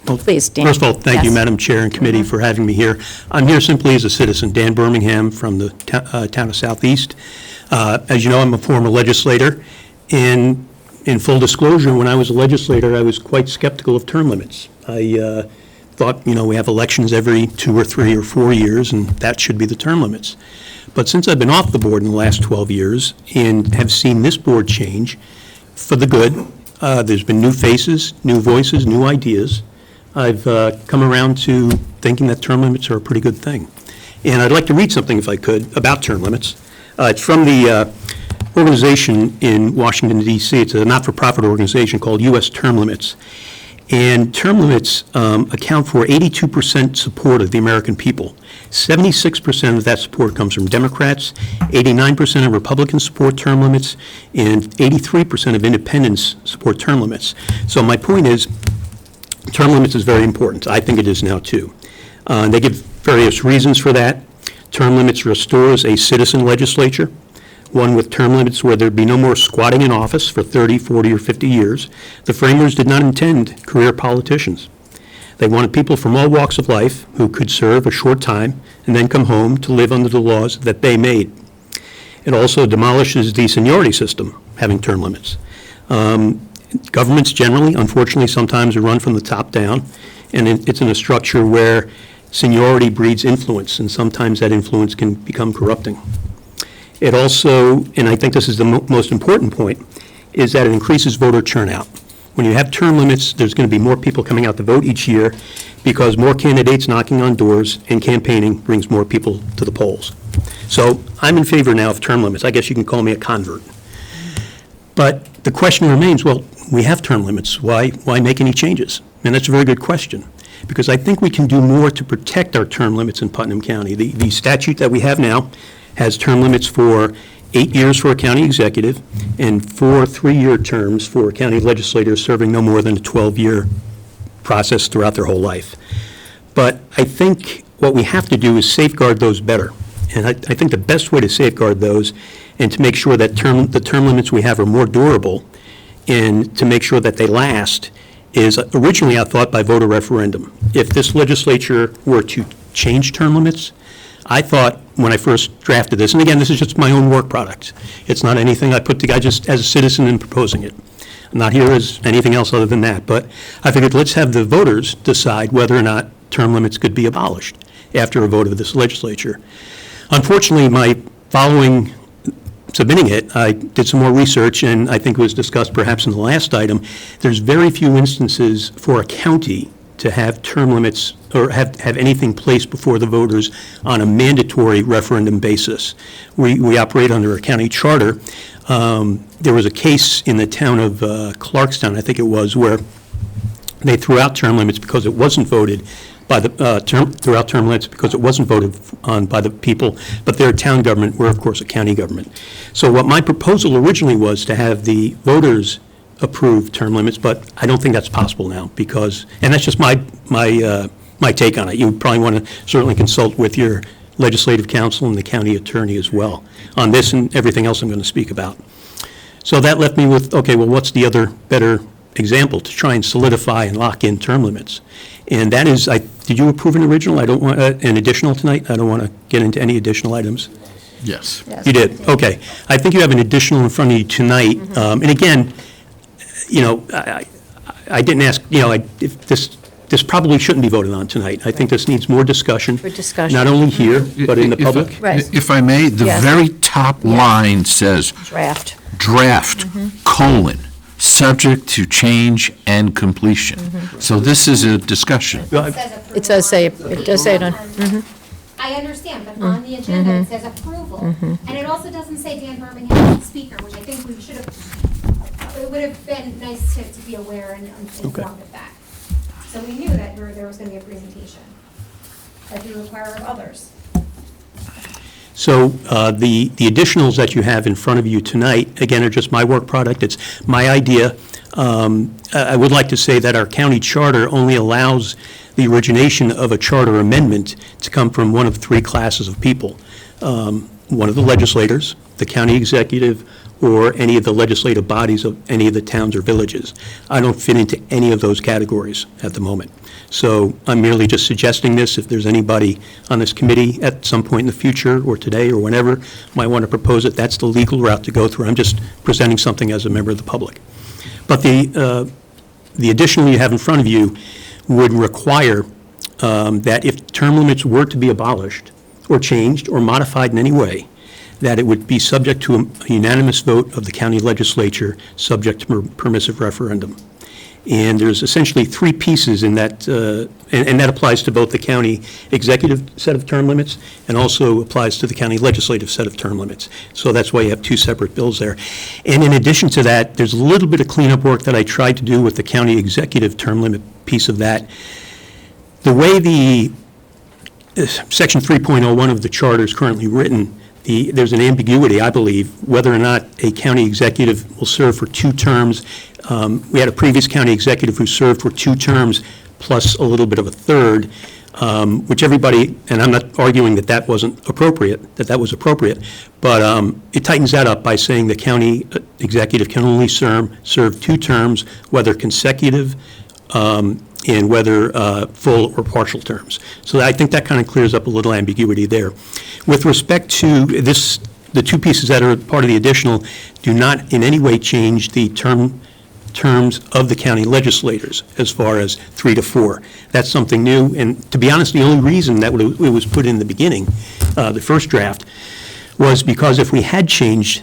Please, Dan. First of all, thank you, Yes. Madam Chair and committee, for having me here. I'm here simply as a citizen, Dan Birmingham from the town of Southeast. As you know, I'm a former legislator. In full disclosure, when I was a legislator, I was quite skeptical of term limits. I thought, we have elections every 2 or 3 or 4 years, and that should be the term limits. But since I've been off the board in the last 12 years and have seen this board change for the good, there's been new faces, new voices, new ideas. I've come around to thinking that term limits are a pretty good thing. And I'd like to read something, if I could, about term limits. It's from the organization in Washington, D.C. It's a not-for-profit organization called U.S. Term Limits. And term limits account for 82% support of the American people. 76% of that support comes from Democrats, 89% of Republicans support term limits, and 83% of independents support term limits. So my point is, term limits is very important. I think it is now, too. They give various reasons for that. Term limits restores a citizen legislature, one with term limits where there'd be no more squatting in office for 30, 40, or 50 years. The framers did not intend career politicians. They wanted people from all walks of life who could serve a short time and then come home to live under the laws that they made. It also demolishes the seniority system, having term limits. Governments generally, unfortunately, sometimes are run from the top down, and it's in a structure where seniority breeds influence, and sometimes that influence can become corrupting. It also, and I think this is the most important point, is that it increases voter turnout. When you have term limits, there's going to be more people coming out to vote each year because more candidates knocking on doors and campaigning brings more people to the polls. So I'm in favor now of term limits. I guess you can call me a convert. But the question remains, well, we have term limits. Why make any changes? And that's a very good question, because I think we can do more to protect our term limits in Putnam County. The statute that we have now has term limits for 8 years for a county executive and 4 3-year terms for county legislators serving no more than a 12-year process throughout their whole life. But I think what we have to do is safeguard those better. And I think the best way to safeguard those and to make sure that the term limits we have are more durable and to make sure that they last is originally, I thought, by voter referendum. If this legislature were to change term limits, I thought when I first drafted this, and again, this is just my own work product. It's not anything I put together just as a citizen in proposing it. I'm not here as anything else other than that. But I figured let's have the voters decide whether or not term limits could be abolished after a vote of this legislature. Unfortunately, following submitting it, I did some more research, and I think it was discussed perhaps in the last item. There's very few instances for a county to have term limits or have anything placed before the voters on a mandatory referendum basis. We operate under a county charter. There was a case in the town of Clarkstown, I think it was, where they threw out term limits because it wasn't voted by the throughout term limits because it wasn't voted on by the people, but they're a town government. We're, of course, a county government. So what my proposal originally was to have the voters approve term limits, but I don't think that's possible now because, and that's just my take on it. You probably want to certainly consult with your legislative counsel and the county attorney as well on this and everything else I'm going to speak about. So that left me with, okay, well, what's the other better example to try and solidify and lock in term limits? And that is, did you approve an original? I don't want an additional tonight. I don't want to get into any additional items. Yes. You did? Okay. I think you have an additional in front of you tonight. And again, you know, I didn't ask, you know, if this probably shouldn't be voted on tonight. I think this needs more discussion. For discussion. Not only here, but in the public. Right. If I may, the Yes. very top line says, Draft. draft, colon, subject to change and completion. So this is a discussion. It does say it on, I understand, but on the agenda, it says approval. And it also doesn't say Dan Birmingham as speaker, which I think we should have, it would have been nice to be aware and informed of that. So we knew that there was going to be a presentation, like we require of others. So the additionals that you have in front of you tonight, again, are just my work product. It's my idea. I would like to say that our county charter only allows the origination of a charter amendment to come from one of 3 classes of people. One of the legislators, the county executive, or any of the legislative bodies of any of the towns or villages. I don't fit into any of those categories at the moment. So I'm merely just suggesting this. If there's anybody on this committee at some point in the future or today or whenever might want to propose it, that's the legal route to go through. I'm just presenting something as a member of the public. But the additional you have in front of you would require that if term limits were to be abolished or changed or modified in any way, that it would be subject to a unanimous vote of the county legislature, subject to permissive referendum. And there's essentially three pieces in that, and that applies to both the county executive set of term limits and also applies to the county legislative set of term limits. So that's why you have two separate bills there. And in addition to that, there's a little bit of cleanup work that I tried to do with the county executive term limit piece of that. The way the Section 3.01 of the charter is currently written, there's an ambiguity, I believe, whether or not a county executive will serve for 2 terms. We had a previous county executive who served for 2 terms plus a little bit of a third, which everybody, and I'm not arguing that that wasn't appropriate, that was appropriate, but it tightens that up by saying the county executive can only serve 2 terms, whether consecutive and whether full or partial terms. So I think that kind of clears up a little ambiguity there. With respect to this, the 2 pieces that are part of the additional do not in any way change the terms of the county legislators as far as 3 to 4. That's something new, and to be honest, the only reason that it was put in the beginning, the first draft, was because if we hadn't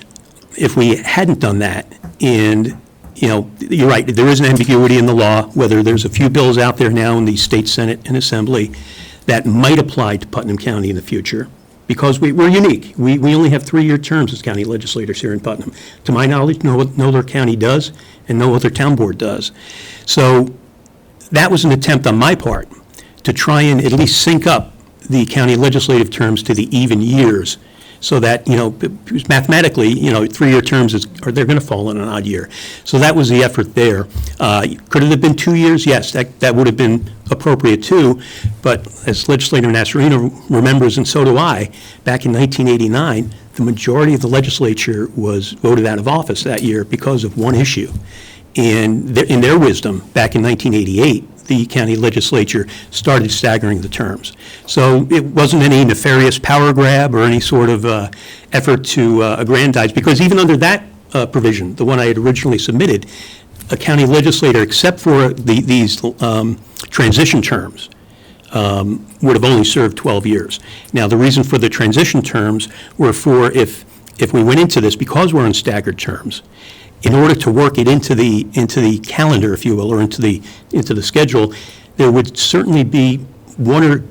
done that, and you're right, there is an ambiguity in the law, whether there's a few bills out there now in the state Senate and Assembly that might apply to Putnam County in the future, because we're unique. We only have 3-year terms as county legislators here in Putnam. To my knowledge, no other county does, and no other town board does. So that was an attempt on my part to try and at least sync up the county legislative terms to the even years, so that, mathematically, 3-year terms they're going to fall in an odd year. So that was the effort there. Could it have been 2 years? Yes, that would have been appropriate too. But as Legislator Nasarino remembers, and so do I, back in 1989, the majority of the legislature was voted out of office that year because of one issue. And in their wisdom, back in 1988, the county legislature started staggering the terms. So it wasn't any nefarious power grab or any sort of effort to aggrandize, because even under that provision, the one I had originally submitted, a county legislator, except for these transition terms, would have only served 12 years. Now, the reason for the transition terms were for if we went into this, because we're on staggered terms, in order to work it into the calendar, if you will, or into the schedule, there would certainly be 1 or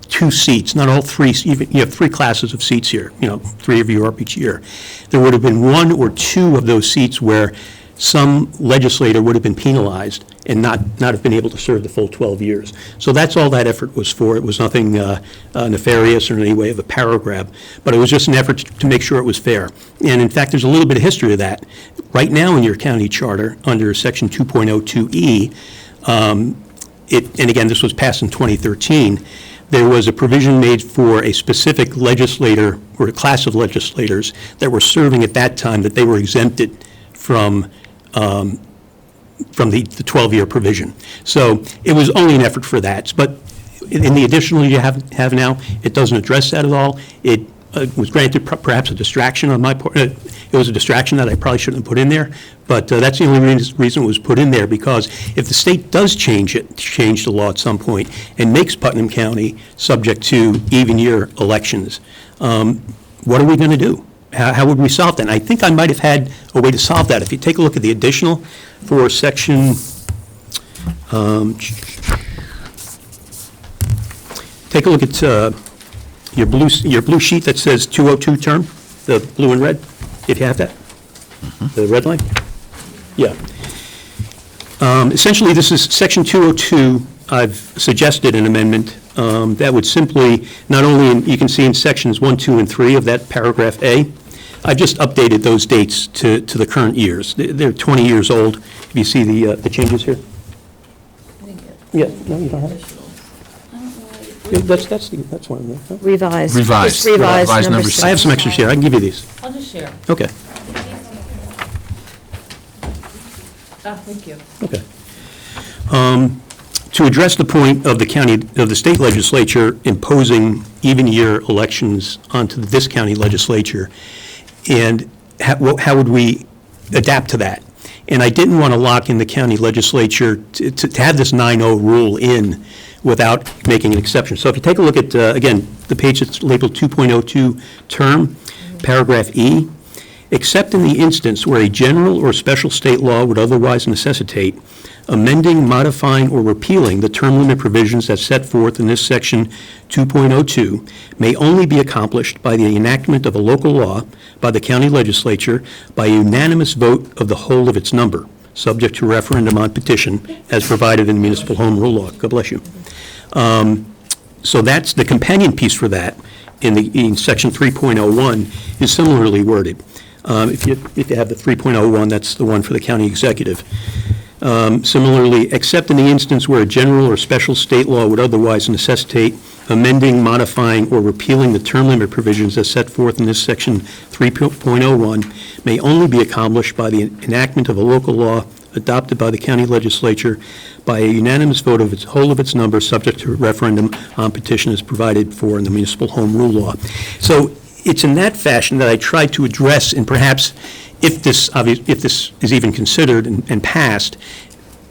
2 seats, not all 3. You have 3 classes of seats here. 3 of you are up each year. There would have been 1 or 2 of those seats where some legislator would have been penalized and not have been able to serve the full 12 years. So that's all that effort was for. It was nothing nefarious or in any way of a power grab, but it was just an effort to make sure it was fair. And in fact, there's a little bit of history of that. Right now in your county charter, under Section 2.02E, and again, this was passed in 2013, there was a provision made for a specific legislator or a class of legislators that were serving at that time, that they were exempted from the 12-year provision. So it was only an effort for that. But in the additional you have now, it doesn't address that at all. It was granted perhaps a distraction on my part. It was a distraction that I probably shouldn't have put in there, but that's the only reason it was put in there, because if the state does change the law at some point and makes Putnam County subject to even year elections, what are we going to do? How would we solve that? And I think I might have had a way to solve that. If you take a look at the additional for section, take a look at your blue sheet that says 202 term, the blue and red, if you have that, the red line. Yeah. Essentially, this is section 202. I've suggested an amendment that would simply, not only, you can see in sections 1, 2, and 3 of that paragraph A, I've just updated those dates to the current years. They're 20 years old. If you see the changes here. Yeah, no, you don't have it. Yeah, that's one of them. Huh? Revised. Revised. Just revised Revised number number 6. I have some extras here. I can give you these. I'll just share. Okay. Thank you. Okay. To address the point of the state legislature imposing even year elections onto this county legislature, and how would we adapt to that? And I didn't want to lock in the county legislature to have this 9-0 rule in without making an exception. So if you take a look at, again, the page that's labeled 2.02 term, paragraph E, except in the instance where a general or special state law would otherwise necessitate amending, modifying, or repealing the term limit provisions as set forth in this section 2.02 may only be accomplished by the enactment of a local law by the county legislature by a unanimous vote of the whole of its number, subject to referendum on petition as provided in the municipal home rule law. God bless you. So that's the companion piece for that in section 3.01 is similarly worded. If you have the 3.01, that's the one for the county executive. Similarly, except in the instance where a general or special state law would otherwise necessitate amending, modifying, or repealing the term limit provisions as set forth in this section 3.01 may only be accomplished by the enactment of a local law adopted by the county legislature by a unanimous vote of its whole of its number, subject to referendum on petition as provided for in the municipal home rule law. So it's in that fashion that I tried to address, and perhaps if this is even considered and passed,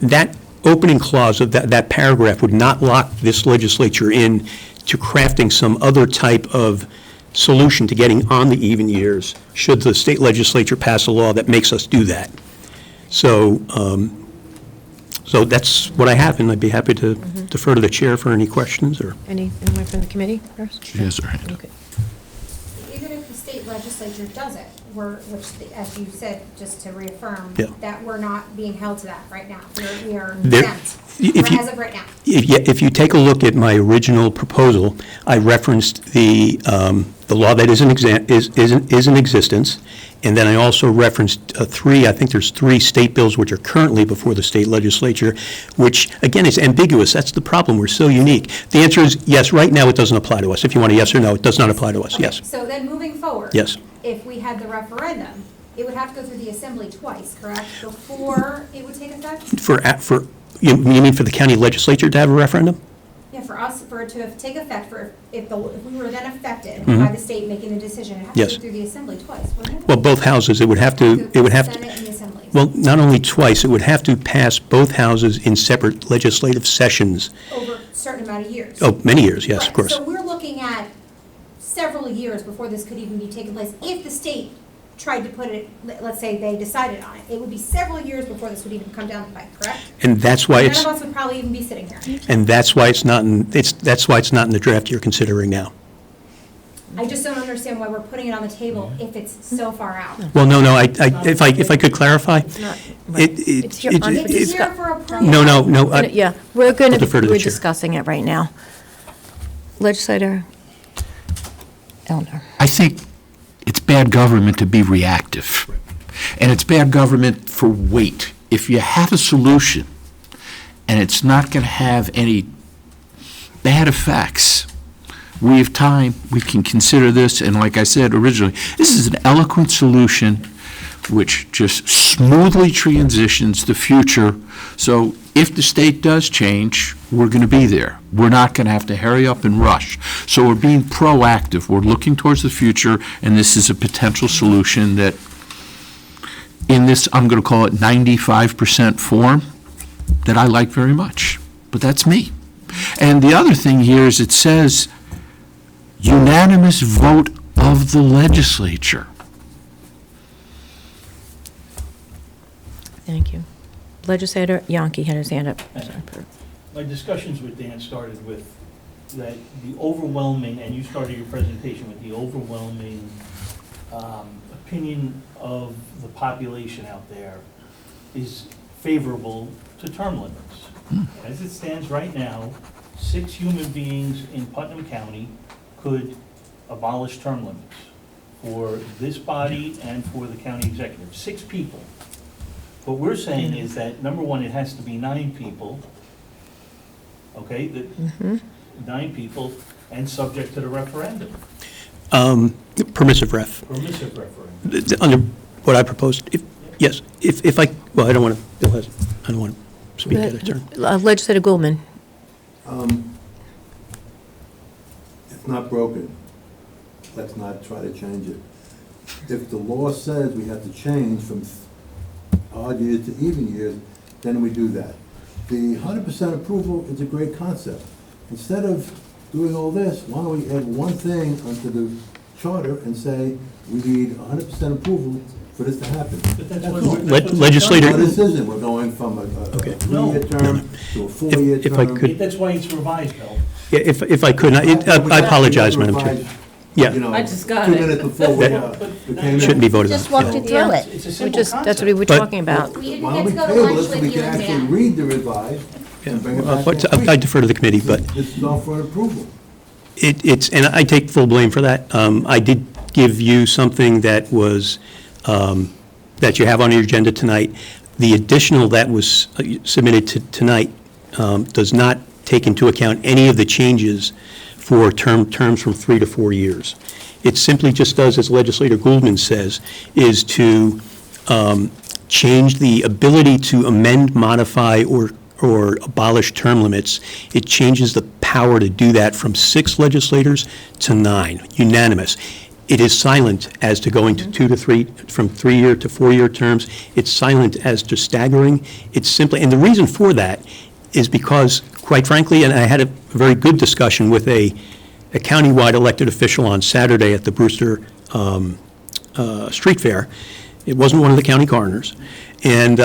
that opening clause of that paragraph would not lock this legislature in to crafting some other type of solution to getting on the even years, should the state legislature pass a law that makes us do that. So that's what I have, and I'd be happy to defer to the chair for any questions or. Anyone from the committee first? She has her hand. Okay. Even if the state legislature does it, as you said, just to reaffirm, Yeah. that we're not being held to that right now. We are There- exempt, if you- as of right now. If you take a look at my original proposal, I referenced the law that is in existence, and then I also referenced I think there's three state bills which are currently before the state legislature, which, again, is ambiguous. That's the problem. We're so unique. The answer is yes, right now it doesn't apply to us. If you want a yes or no, it does not apply to us, yes. So then moving forward. Yes. If we had the referendum, it would have to go through the assembly twice, correct? Before it would take effect? You mean for the county legislature to have a referendum? Yeah, for us, for it to take effect, if we were then affected Mhm. by the state making a decision, it has to Yes. go through the assembly twice, wouldn't it? Well, both houses, it would have to, Senate and the assembly. well, not only twice, it would have to pass both houses in separate legislative sessions. Over a certain amount of years. Oh, many years, yes, of Right, course. So we're looking at several years before this could even be taking place. If the state tried to put it, let's say they decided on it, it would be several years before this would even come down the pipe, correct? And that's why None it's, of us would probably even be sitting here. and that's why it's not in the draft you're considering now. I just don't understand why we're putting it on the table if it's so far out. Well, no, if I could clarify. It's not, right. It's here under It's discuss- here for approval. No. Yeah, we're going I'll defer to to, the we're chair. discussing it right now. Legislator Elner. I think it's bad government to be reactive. And it's bad government for wait. If you have a solution and it's not going to have any bad effects, we have time, we can consider this, and like I said originally, this is an eloquent solution which just smoothly transitions the future. So if the state does change, we're going to be there. We're not going to have to hurry up and rush. So we're being proactive. We're looking towards the future, and this is a potential solution that, in this, I'm going to call it 95% form, that I like very much. But that's me. And the other thing here is it says unanimous vote of the legislature. Thank you. Legislator Yonke had his hand up. My discussions with Dan started with that the overwhelming, and you started your presentation with the overwhelming opinion of the population out there is favorable to term limits. As it stands right now, 6 human beings in Putnam County could abolish term limits for this body and for the county executive. 6 people. What we're saying is that, number one, it has to be 9 people, okay? 9 people, and subject to the referendum, Permissive ref. permissive referendum. Under what I proposed, yes, if I, well, I don't want to, Bill has, I don't want to speak out of turn. Legislator Goldman. It's not broken. Let's not try to change it. If the law says we have to change from odd years to even years, then we do that. The 100% approval is a great concept. Instead of doing all this, why don't we add one thing onto the charter and say we need 100% approval for this to happen. But that's what- that's what- Legislator- No, this isn't, we're going from a Okay. 3-year term to a 4-year If I term. could- That's why it's revised, Bill. Yeah, if I could, I apologize, Madam Chair. Yeah. You know, I just got 2 it. minutes before we came in. Shouldn't be voted on. Just walked you through it. It's a We simple just, that's what we were But- talking about. We Why don't we table this so we can actually read the revised and bring it back next week? I defer to the committee, but This is all for approval. it's, and I take full blame for that. I did give you something that was, that you have on your agenda tonight. The additional that was submitted to tonight does not take into account any of the changes for terms from 3 to 4 years. It simply just does, as Legislator Gouldman says, is to change the ability to amend, modify, or abolish term limits. It changes the power to do that from 6 legislators to 9, unanimous. It is silent as to going to 2 to 3, from 3-year to 4-year terms. It's silent as to staggering. It's simply, and the reason for that is because, quite frankly, and I had a very good discussion with a countywide elected official on Saturday at the Brewster Street Fair. It wasn't one of the county coroners. And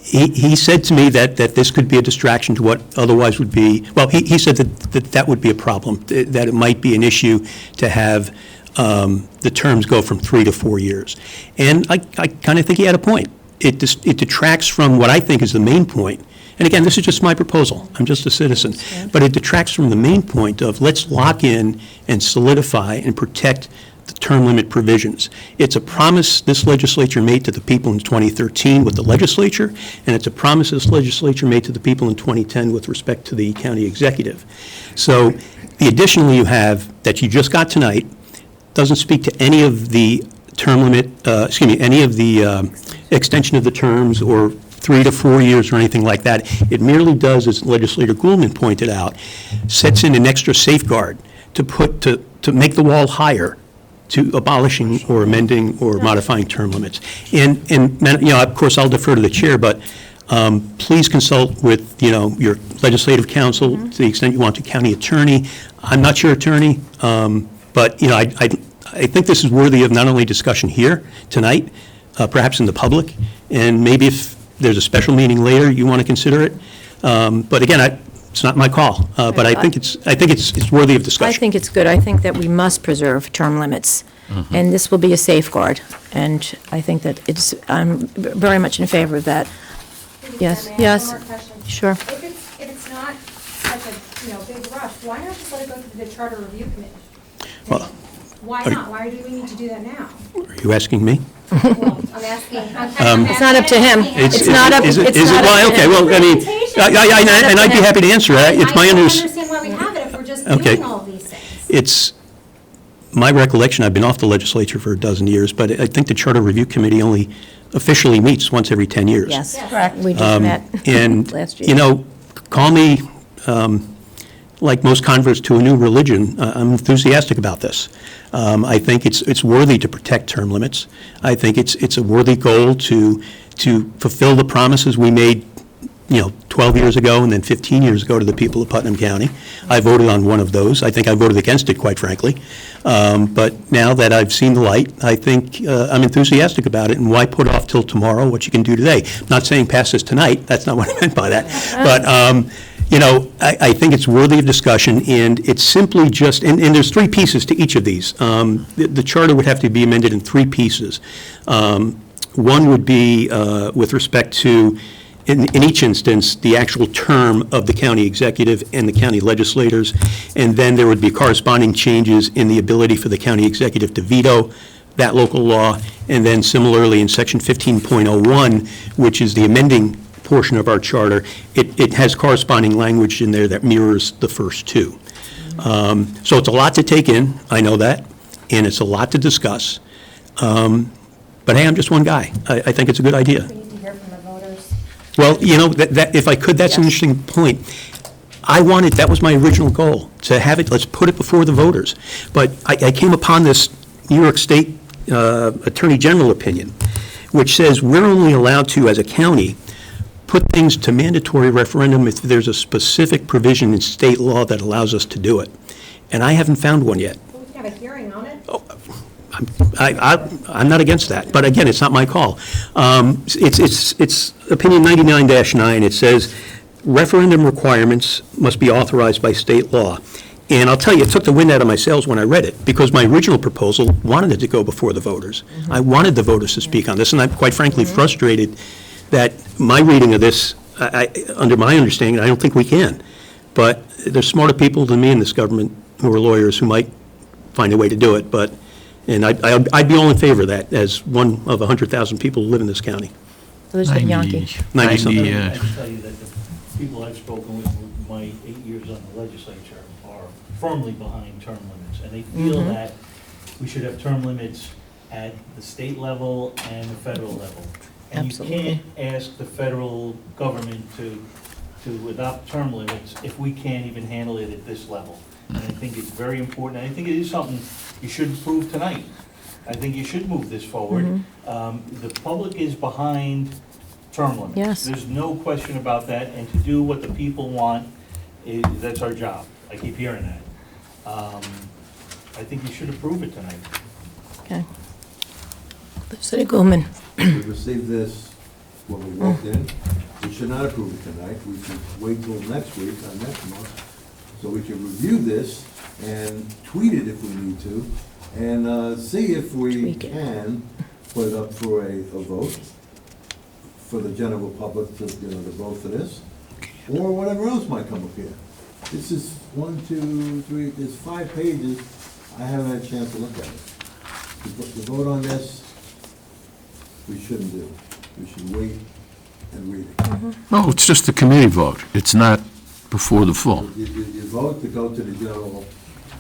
he said to me that this could be a distraction to what otherwise would be, well, he said that would be a problem, that it might be an issue to have the terms go from 3 to 4 years. And I kind of think he had a point. It detracts from what I think is the main point. And again, this is just my proposal. I'm just a citizen. But it detracts from the main point of let's lock in and solidify and protect the term limit provisions. It's a promise this legislature made to the people in 2013 with the legislature, and it's a promise this legislature made to the people in 2010 with respect to the county executive. So the additional you have that you just got tonight doesn't speak to any of the term limit, any of the extension of the terms or 3 to 4 years or anything like that. It merely does, as Legislator Gouldman pointed out, sets in an extra safeguard to make the wall higher to abolishing or amending or modifying term limits. And of course, I'll defer to the chair, but please consult with, your legislative counsel to the extent you want to, county attorney. I'm not your attorney, but, I think this is worthy of not only discussion here tonight, perhaps in the public, and maybe if there's a special meeting later, you want to consider it. But again, it's not my call, but I think it's worthy of discussion. I think it's good. I think that we must preserve term limits, and this will be a safeguard. And I think that I'm very much in favor of that. Yes, May I ask yes, one more question? sure. If it's not such a, big rush, why not just let it go through the Charter Review Committee? Well, Why not? Why do we need to do that now? Are you asking me? Well, I'm asking. It's not up to him. It's not up, Is it's it, not up well, to okay, him. well, I mean, and I'd be happy to answer that. It's my I don't understanding. understand why we have it if we're just Okay. doing all of these things. It's my recollection, I've been off the legislature for a dozen years, but I think the Charter Review Committee only officially meets once every 10 years. Yes, Correct. we just met And, last year. call me, like most converts to a new religion, I'm enthusiastic about this. I think it's worthy to protect term limits. I think it's a worthy goal to fulfill the promises we made, 12 years ago and then 15 years ago to the people of Putnam County. I voted on one of those. I think I voted against it, quite frankly. But now that I've seen the light, I think I'm enthusiastic about it, and why put off till tomorrow what you can do today? Not saying pass this tonight, that's not what I meant by that. But, I think it's worthy of discussion, and it's simply just, and there's 3 pieces to each of these. The charter would have to be amended in 3 pieces. One would be with respect to, in each instance, the actual term of the county executive and the county legislators, and then there would be corresponding changes in the ability for the county executive to veto that local law, and then similarly in section 15.01, which is the amending portion of our charter, it has corresponding language in there that mirrors the first 2. So it's a lot to take in, I know that, and it's a lot to discuss. But hey, I'm just one guy. I think it's a good idea. We need to hear from the voters. Well, that if I could, that's an interesting point. That was my original goal, to have it, let's put it before the voters. But I came upon this New York State Attorney General opinion, which says we're only allowed to, as a county, put things to mandatory referendum if there's a specific provision in state law that allows us to do it. And I haven't found one yet. We can have a hearing on it. I'm not against that, but again, it's not my call. It's opinion 99-9, it says, referendum requirements must be authorized by state law. And I'll tell you, it took the wind out of my sails when I read it, because my original proposal wanted it to go before the voters. I wanted the voters to speak on this, and I'm quite frankly frustrated that my reading of this, under my understanding, I don't think we can. But there's smarter people than me in this government who are lawyers who might find a way to do it, and I'd be all in favor of that, as one of 100,000 people who live in this county. Elizabeth Yonke. 90-something. I can tell you that the people I've spoken with my 8 years on the legislature are firmly behind term limits, and they feel that we should have term limits at the state level and the federal level. And Absolutely. you can't ask the federal government to adopt term limits if we can't even handle it at this level. And I think it's very important, and I think it is something you should prove tonight. I think you should move this forward. The public is behind term limits. Yes. There's no question about that, and to do what the people want, that's our job. I keep hearing that. I think you should approve it tonight. Okay. Legislator Goldman. We received this when we walked in. We should not approve it tonight. We should wait till next week, or next month, so we can review this and tweet it if we need to, and see if we Tweak it. can put it up for a vote for the general public to, to vote for this, or whatever else might come up here. This is 1, 2, 3, there's 5 pages. I haven't had a chance to look at it. To vote on this, we shouldn't do. We should wait and read it. No, it's just a committee vote. It's not before the full. You vote to go to the general.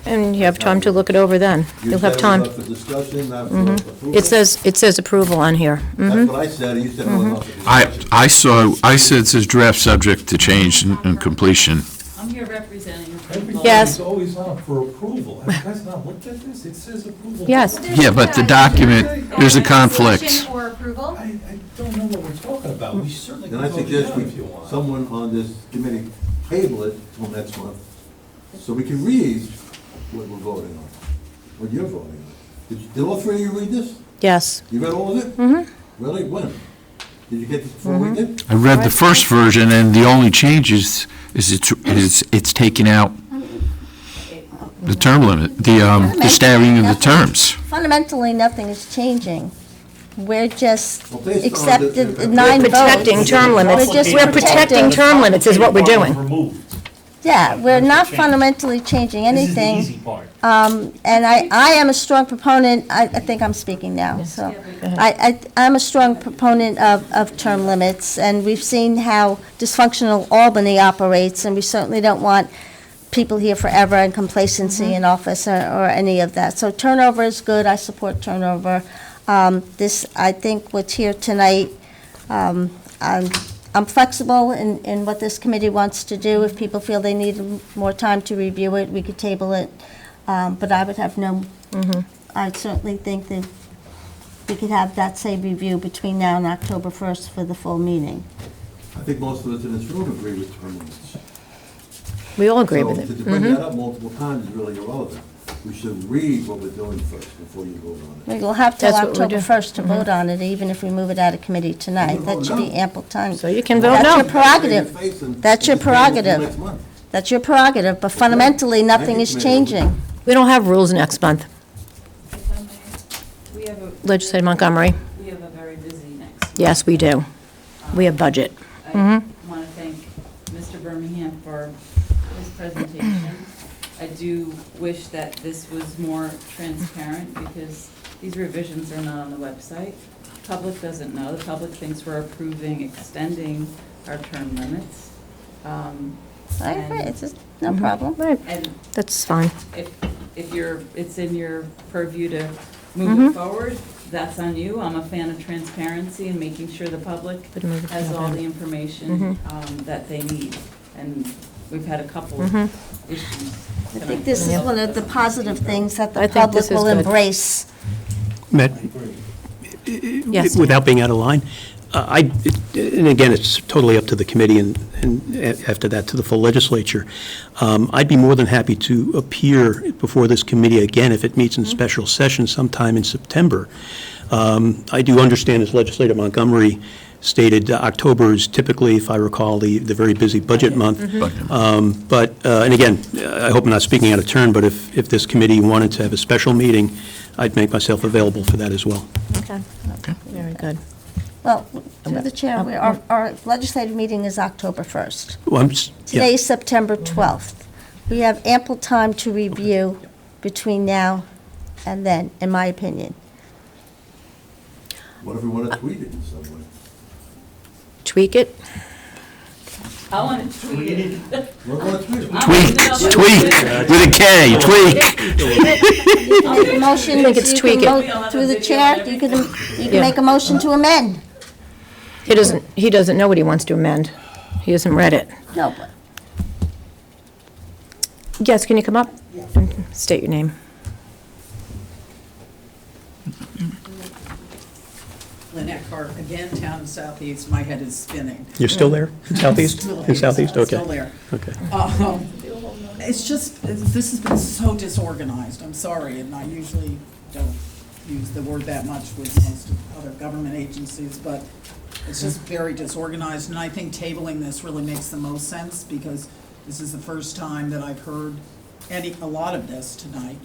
And you have time to look it over then. You'll have time. You said it was up for discussion, not for approval? It says approval on here. That's what I said, and you said it wasn't up for discussion. I said it says draft subject to change and completion. I'm here representing. Yes. Everything is always up for approval. Have you guys not looked at this? It says approval. Yes. Yeah, but the document, there's a conflict. Or approval? I don't know what we're talking about. We certainly can Then I vote it suggest down if you want. someone on this committee table it till next month, so we can read what we're voting on, what you're voting on. Did all 3 of you read this? Yes. You read all of it? Mm-hmm. Really? When? Did you get this before we did? I read the first version, and the only change is it's taking out the term limit, the staggering of the terms. Fundamentally, nothing is changing. We're just Well, based on accepted the- 9 votes. Protecting term limits. We're protecting term limits is what we're doing. Removed. Yeah, we're not Change. fundamentally changing This is the anything. easy part. And I am a strong proponent, I think I'm speaking now, so. I'm a strong proponent of term limits, and we've seen how dysfunctional Albany operates, and we certainly don't want people here forever and complacency in office or any of that. So turnover is good, I support turnover. I think what's here tonight, I'm flexible in what this committee wants to do. If people feel they need more time to review it, we could table it. But I would have no, I certainly think that we could have that same review between now and October 1st for the full meeting. I think most of us in this room agree with term limits. We all agree with So it. to bring that up multiple times is really irrelevant. We should read what we're doing first before you vote on it. We will have till That's what we're October doing. 1st to vote on it, even if we move it out of committee tonight. That should be ample time. So you can vote That's your no. prerogative. That's your prerogative. That's your prerogative, but fundamentally, nothing is changing. We don't have rules next month. We have a. Legislator Montgomery. We have a very busy next month. Yes, we do. We have budget. I want to thank Mr. Birmingham for his presentation. I do wish that this was more transparent because these revisions are not on the website. Public doesn't know. The public thinks we're approving extending our term limits. I agree, it's just no problem. Right, And that's fine. if it's in your purview to move it forward, that's on you. I'm a fan of transparency and making sure the public But move it has all forward. the information that they need. And we've had a couple of issues. I think this is one of the positive things that I the think public this is will good. embrace. Matt, Yes. without being out of line, And again, it's totally up to the committee and after that to the full legislature. I'd be more than happy to appear before this committee again if it meets in special session sometime in September. I do understand, as Legislator Montgomery stated, October is typically, if I recall, the very busy budget month. But, and again, I hope I'm not speaking out of turn, but if this committee wanted to have a special meeting, I'd make myself available for that as well. Okay. Very good. Well, through the chair, our legislative meeting is October 1st. Well, Today is September 12th. We have ample time to review between now and then, in my opinion. What if we want to tweak it in some way? Tweak it? I want to tweet it. We're going to tweak it. Tweak, with a K, tweak. You can make a motion. I think it's you tweak can it. vote Through the chair, you can Yeah. make a motion to amend. He doesn't know what he wants to amend. He hasn't read it. No, but Yes, can you come up and state your name? Lynette Carr, again, Town of Southeast, my head is spinning. You're still there in Southeast? Still In Southeast, okay. Still there. Okay. It's just, this has been so disorganized, I'm sorry, and I usually don't use the word that much with most other government agencies, but it's just very disorganized, and I think tabling this really makes the most sense, because this is the first time that I've heard a lot of this tonight.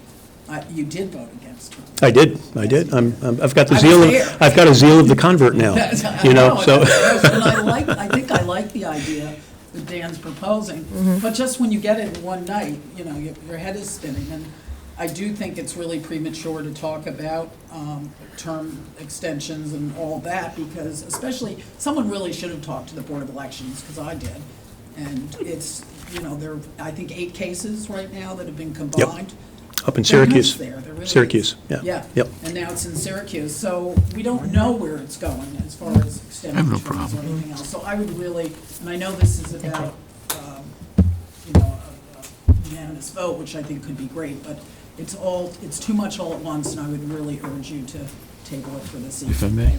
You did vote against her. I did. I've got the I was zeal, there. I've got a zeal of the convert now, you know, so. And I think I like the idea that Dan's proposing, but just when you get it in one night, you know, your head is spinning. And I do think it's really premature to talk about term extensions and all that, because especially, someone really should have talked to the Board of Elections, because I did. And it's, you know, there are, I think, 8 cases right now that have been combined. Up in There is Syracuse. there really Syracuse, is. yeah. Yeah. Yep. And now it's in Syracuse, so we don't know where it's going as far as extended terms or anything else. So I would really, and I know this is about, you know, a unanimous vote, which I think could be great, but it's too much all at once, and I would really urge you to table it for this evening. If I may.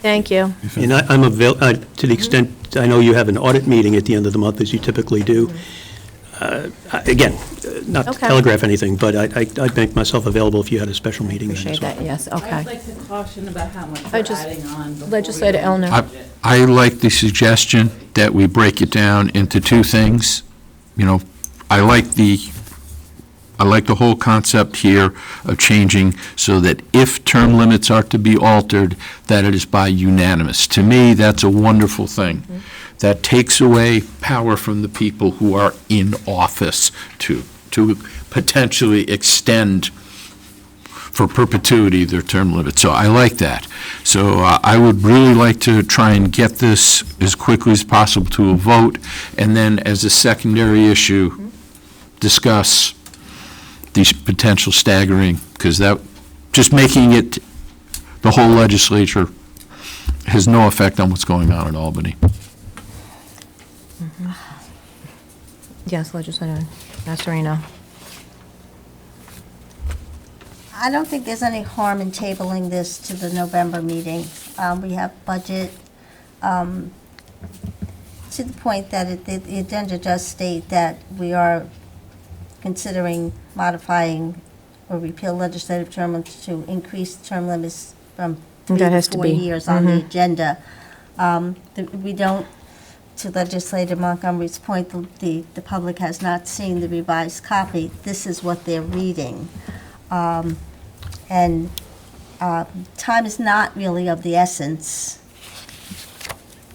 Thank you. And I'm to the extent, I know you have an audit meeting at the end of the month, as you typically do. Again, not to Okay. telegraph anything, but I'd make myself available if you had a special meeting then Appreciate as well. that, yes, I'd okay. like to caution about how much I we're just- adding on. before Legislator we Elner. budget. I like the suggestion that we break it down into 2 things. You know, I like the whole concept here of changing so that if term limits are to be altered, that it is by unanimous. To me, that's a wonderful thing. That takes away power from the people who are in office to potentially extend for perpetuity their term limits. So I like that. So I would really like to try and get this as quickly as possible to a vote, and then as a secondary issue, discuss these potential staggering, because that, just making it the whole legislature has no effect on what's going on in Albany. Yes, Legislator Nasarino. I don't think there's any harm in tabling this to the November meeting. We have budget, to the point that the agenda does state that we are considering modifying or repeal legislative term limits to increase term limits from 3 That to has to 4 be. years on the agenda. We don't, to Legislator Montgomery's point, the public has not seen the revised copy. This is what they're reading. And time is not really of the essence.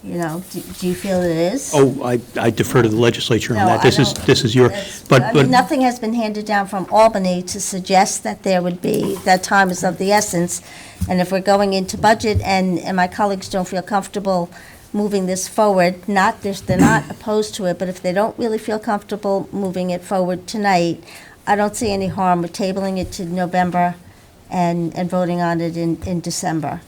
You know, do you feel it is? Oh, I defer to the legislature on No, that. I This is your, It's- but, I mean, but, nothing has been handed down from Albany to suggest that there would be, that time is of the essence. And if we're going into budget and my colleagues don't feel comfortable moving this forward, they're not opposed to it, but if they don't really feel comfortable moving it forward tonight, I don't see any harm with tabling it to November and voting on it in December.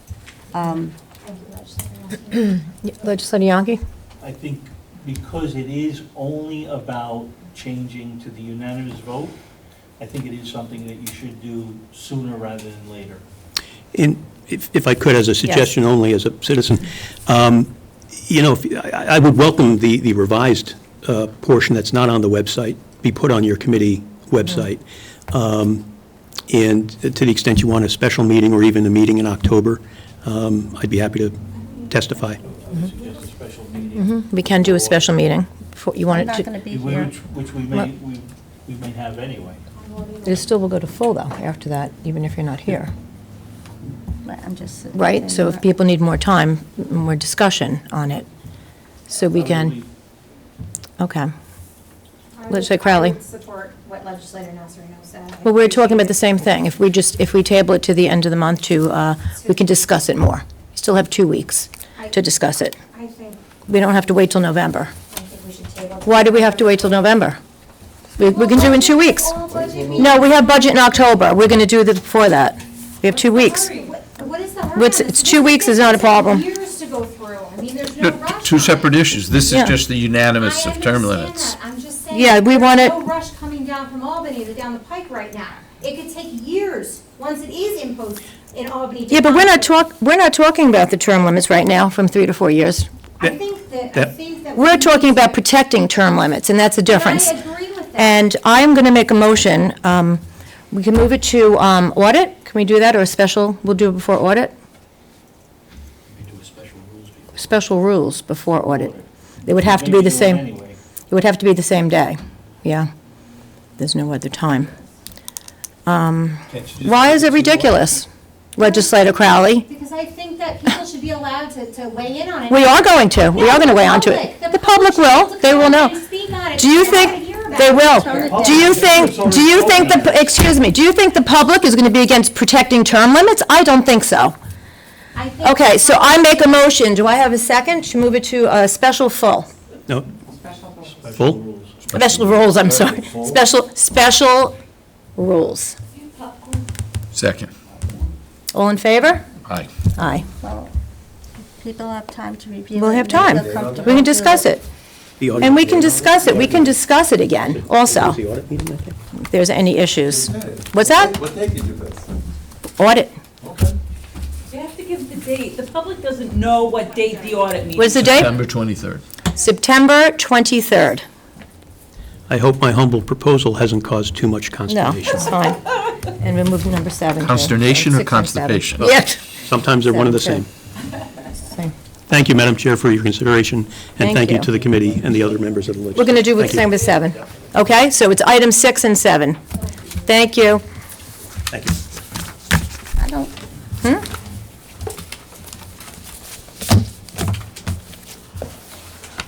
Legislator Yonke? I think because it is only about changing to the unanimous vote, I think it is something that you should do sooner rather than later. in if I could, as a suggestion only, as a citizen, I would welcome the revised portion that's not on the website be put on your committee website. And to the extent you want a special meeting or even a meeting in October, I'd be happy to testify. Suggest a special meeting. We can do a special meeting. You want I'm it not to, going to be here. Which we may have anyway. it still will go to full, though, after that, even if you're not here, But I'm just. right? So if people need more time, more discussion on it, so we can, okay. Legislator Crowley. I would support what Legislator Nasarino said. Well, we're talking about the same thing. If we table it to the end of the month we can discuss it more. Still have 2 weeks to discuss it. I think We don't have to wait till November. we should table. Why do we have to wait till November? We can do in 2 weeks. No, we have budget in October. We're going to do it before that. We have 2 weeks. What is the hurry? It's 2 weeks is not a problem. Years to go through. I mean, there's no rush. Two separate issues. This Yeah. is just the unanimous of term limits. I'm just saying. Yeah, we want it- There's no rush coming down from Albany to down the pike right now. It could take years, once it is imposed in Albany. to Yeah, but come we're not talking about the term limits right now from 3 to 4 years. I think that. We're talking about protecting term limits, and that's the difference. I agree with that. And I'm going to make a motion, we can move it to audit, can we do that, or a special, we'll do it before audit? We do a special rules before. Special rules before audit. It would have to be the Maybe do it same, anyway. it would have to be the same day, yeah. There's no other time. Why is it ridiculous, Legislator Crowley? Because I think that people should be allowed to weigh in on it. We are going to weigh onto it. The public will, they will know. Do you think, they will. Do you think, excuse me, do you think the public is going to be against protecting term limits? I don't think so. Okay, so I make a motion, do I have a second, to move it to a special full? No? Special Full? rules. Special rules, I'm sorry. Special rules. Second. All in favor? Aye. Aye. Well, people have time to review. We'll it have and time. feel comfortable We can discuss doing it. And we can discuss it, we can discuss it again, also, The audit meeting that day? if there's any issues. What's that? What day did you fix? Audit. Okay. You have to give the date. The public doesn't know what date the audit meeting. What's the date? September 23rd. September 23rd. I hope my humble proposal hasn't caused too much No, consternation. it's fine. And we move to number 7. too. Consternation or 6 and 7. constipation? Yeah. Sometimes they're one and the Seven, same. Same. Thank you, Madam Chair, for your consideration, and Thank thank you you. to the committee and the other members of the legislature. We're going to do what's Thank you. same with 7. Okay, so it's items 6 and 7. Thank you. Thank you. I don't,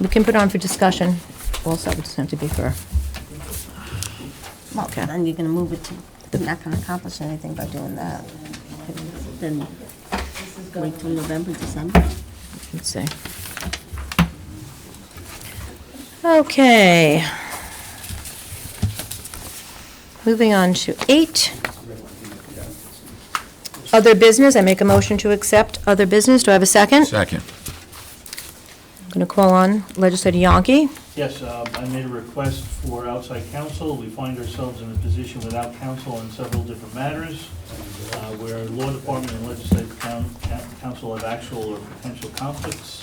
We can put on for discussion also, it doesn't have to be for, well, Okay. then you're going to move it to, you're not going to accomplish anything by doing that. Then wait till November, December. let's see. Okay. Moving on to 8. Other business, I make a motion to accept other business. Do I have a second? Second. I'm going to call on Legislator Yonke. Yes, I made a request for outside counsel. We find ourselves in a position without counsel on several different matters, where law department and legislative counsel have actual or potential conflicts.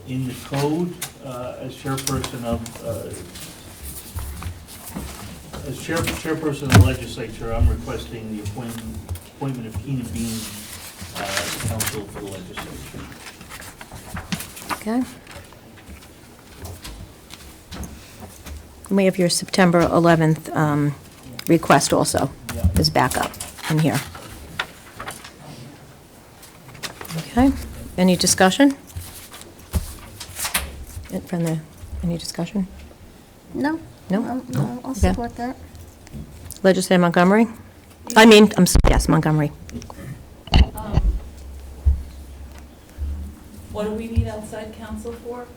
In the code, as chairperson of the legislature, I'm requesting the appointment of Keenan Bean as counsel for the legislature. Okay. We have your September 11th request also as backup in here. Okay, any discussion? Any discussion? No? No? I'll Okay. support that. Legislator Montgomery? Yes, Montgomery. What do we need outside counsel for?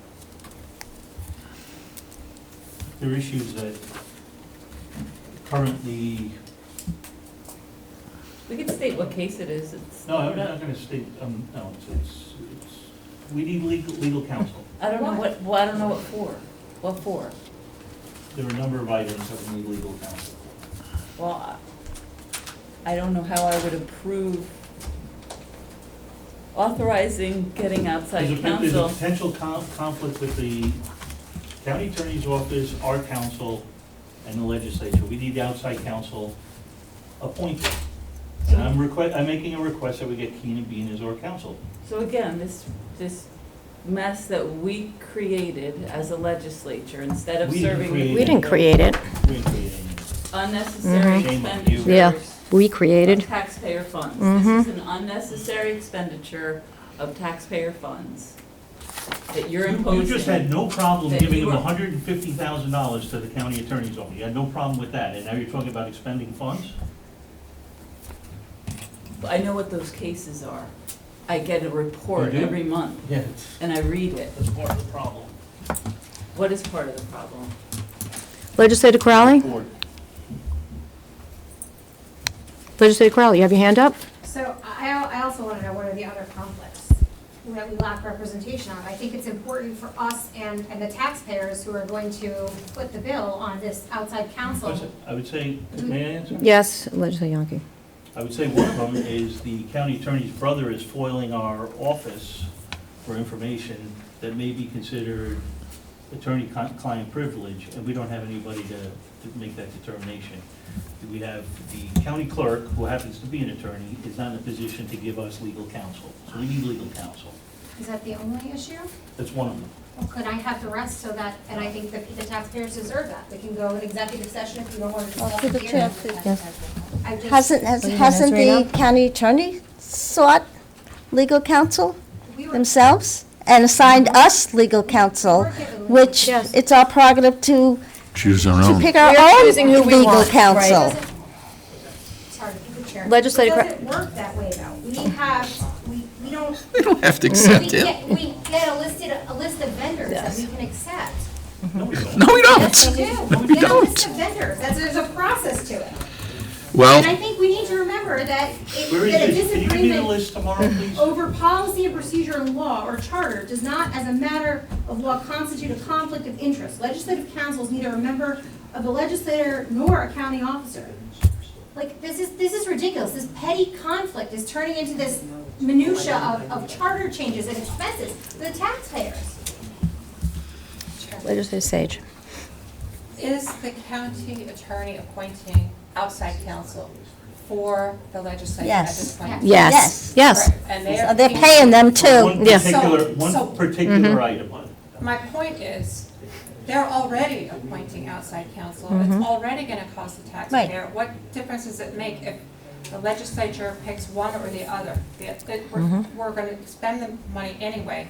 There are issues that currently, We can state what case it is. It's. no, I'm not gonna state, no, it's, we need legal counsel. I don't know what, well, I don't know what for. What for? There are a number of items that we need legal counsel. Well, I don't know how I would approve authorizing getting outside There's a counsel. potential conflict with the county attorney's office, our counsel, and the legislature. We need the outside counsel appointed. And I'm making a request that we get Keenan Bean as our counsel. So again, this mess that we created as a legislature, instead of We didn't serving. create We didn't create it. We didn't create anything. Unnecessary Shame on you. expenditures. Yeah, we Of created. taxpayer funds. Mhm. This is an unnecessary expenditure of taxpayer funds that you're imposing. You just had no problem That giving you them were- $150,000 to the county attorney's office. You had no problem with that, and now you're talking about expending funds? I know what those cases are. I get a report You do? every month, Yeah. and I read it. That's part of the problem. What is part of the problem? Legislator Crowley? Report. Legislator Crowley, you have your hand up? So I also want to know what are the other conflicts that we lack representation on. I think it's important for us and the taxpayers who are going to foot the bill on this outside counsel. I would say, may I answer? Yes, Legislator Yonke. I would say one of them is the county attorney's brother is foiling our office for information that may be considered attorney-client privilege, and we don't have anybody to make that determination. We have the county clerk, who happens to be an attorney, is not in a position to give us legal counsel, so we need legal counsel. Is that the only issue? That's one of them. Well, could I have the rest so that, and I think that the taxpayers deserve that. We can go in executive session if you don't want to discuss through it the here. chair, please. Yes. I just- Hasn't the county attorney sought legal counsel we were- themselves and assigned us legal counsel, which Yes. it's our prerogative to Choose our pick our We are own choosing who we legal want, right. counsel. Sorry, through the chair. Legislator It doesn't work that way, though. We don't. We don't have to We accept get a list of vendors that Yes. we can accept. No, we don't. No, we Yes, we don't. do. No, we We get a don't. list of vendors. There's a process to it. Well, And I think we need to remember that Where is that a this? Can you give me the disagreement list tomorrow, please? over policy of procedure and law or charter does not, as a matter of law, constitute a conflict of interest. Legislative counsel is neither a member of the legislature nor a county officer. Like, this is ridiculous. This petty conflict is turning into this minutia of charter changes and expenses for the taxpayers. Legislator Sage. Is the county attorney appointing outside counsel for the legislature at Yes. this point? Yes, yes. Right, and they are They're paying them too. One Yeah. So- particular item. My point is, they're already appointing outside counsel. Mm-hmm. It's already going to cost the taxpayer. What difference does it make if the legislature picks one or the other? Mm-hmm. We're going to spend the money anyway.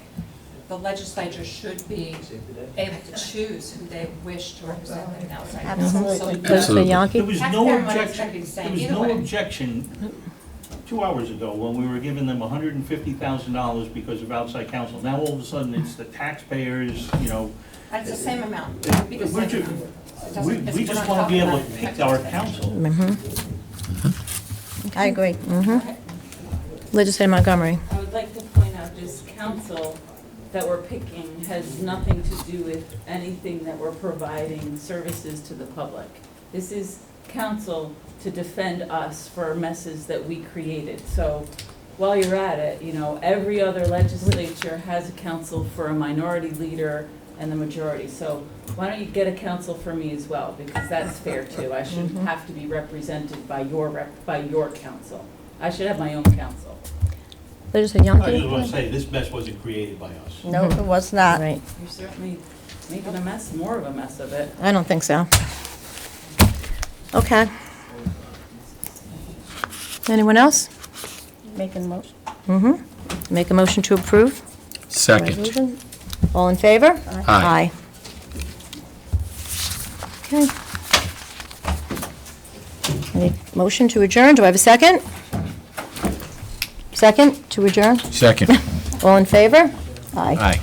The legislature should be able to choose who they wish to represent them outside counsel. Absolutely. So Legislator There Yonke. was Taxpayer no money is objection, gonna be the same there was either no way. objection 2 hours ago when we were giving them $150,000 because of outside counsel. Now all of a sudden it's the taxpayers, you know. That's the same amount. It- It'd be the we're same ju- amount. It doesn't- We it's- we we're just not want to be talking able to about pick the our taxpayer. counsel. I agree. Legislator Montgomery. I would like to point out this council that we're picking has nothing to do with anything that we're providing services to the public. This is council to defend us for messes that we created. So while you're at it, you know, every other legislature has a council for a minority leader and the majority. So why don't you get a council for me as well, because that's fair too. I shouldn't have to be represented by your council. I should have my own council. Legislator I just want to Yonke. say, this mess wasn't created by us. No, it was not. Right. You're certainly making a mess, more of a mess of it. I don't think so. Okay. Anyone else? Making a motion. Mm-hmm. Make a motion to approve? second. Resolution? All in favor? Aye. Okay. Any motion to adjourn? Do I have a second? Second to adjourn? Second. All in favor? Aye. Aye.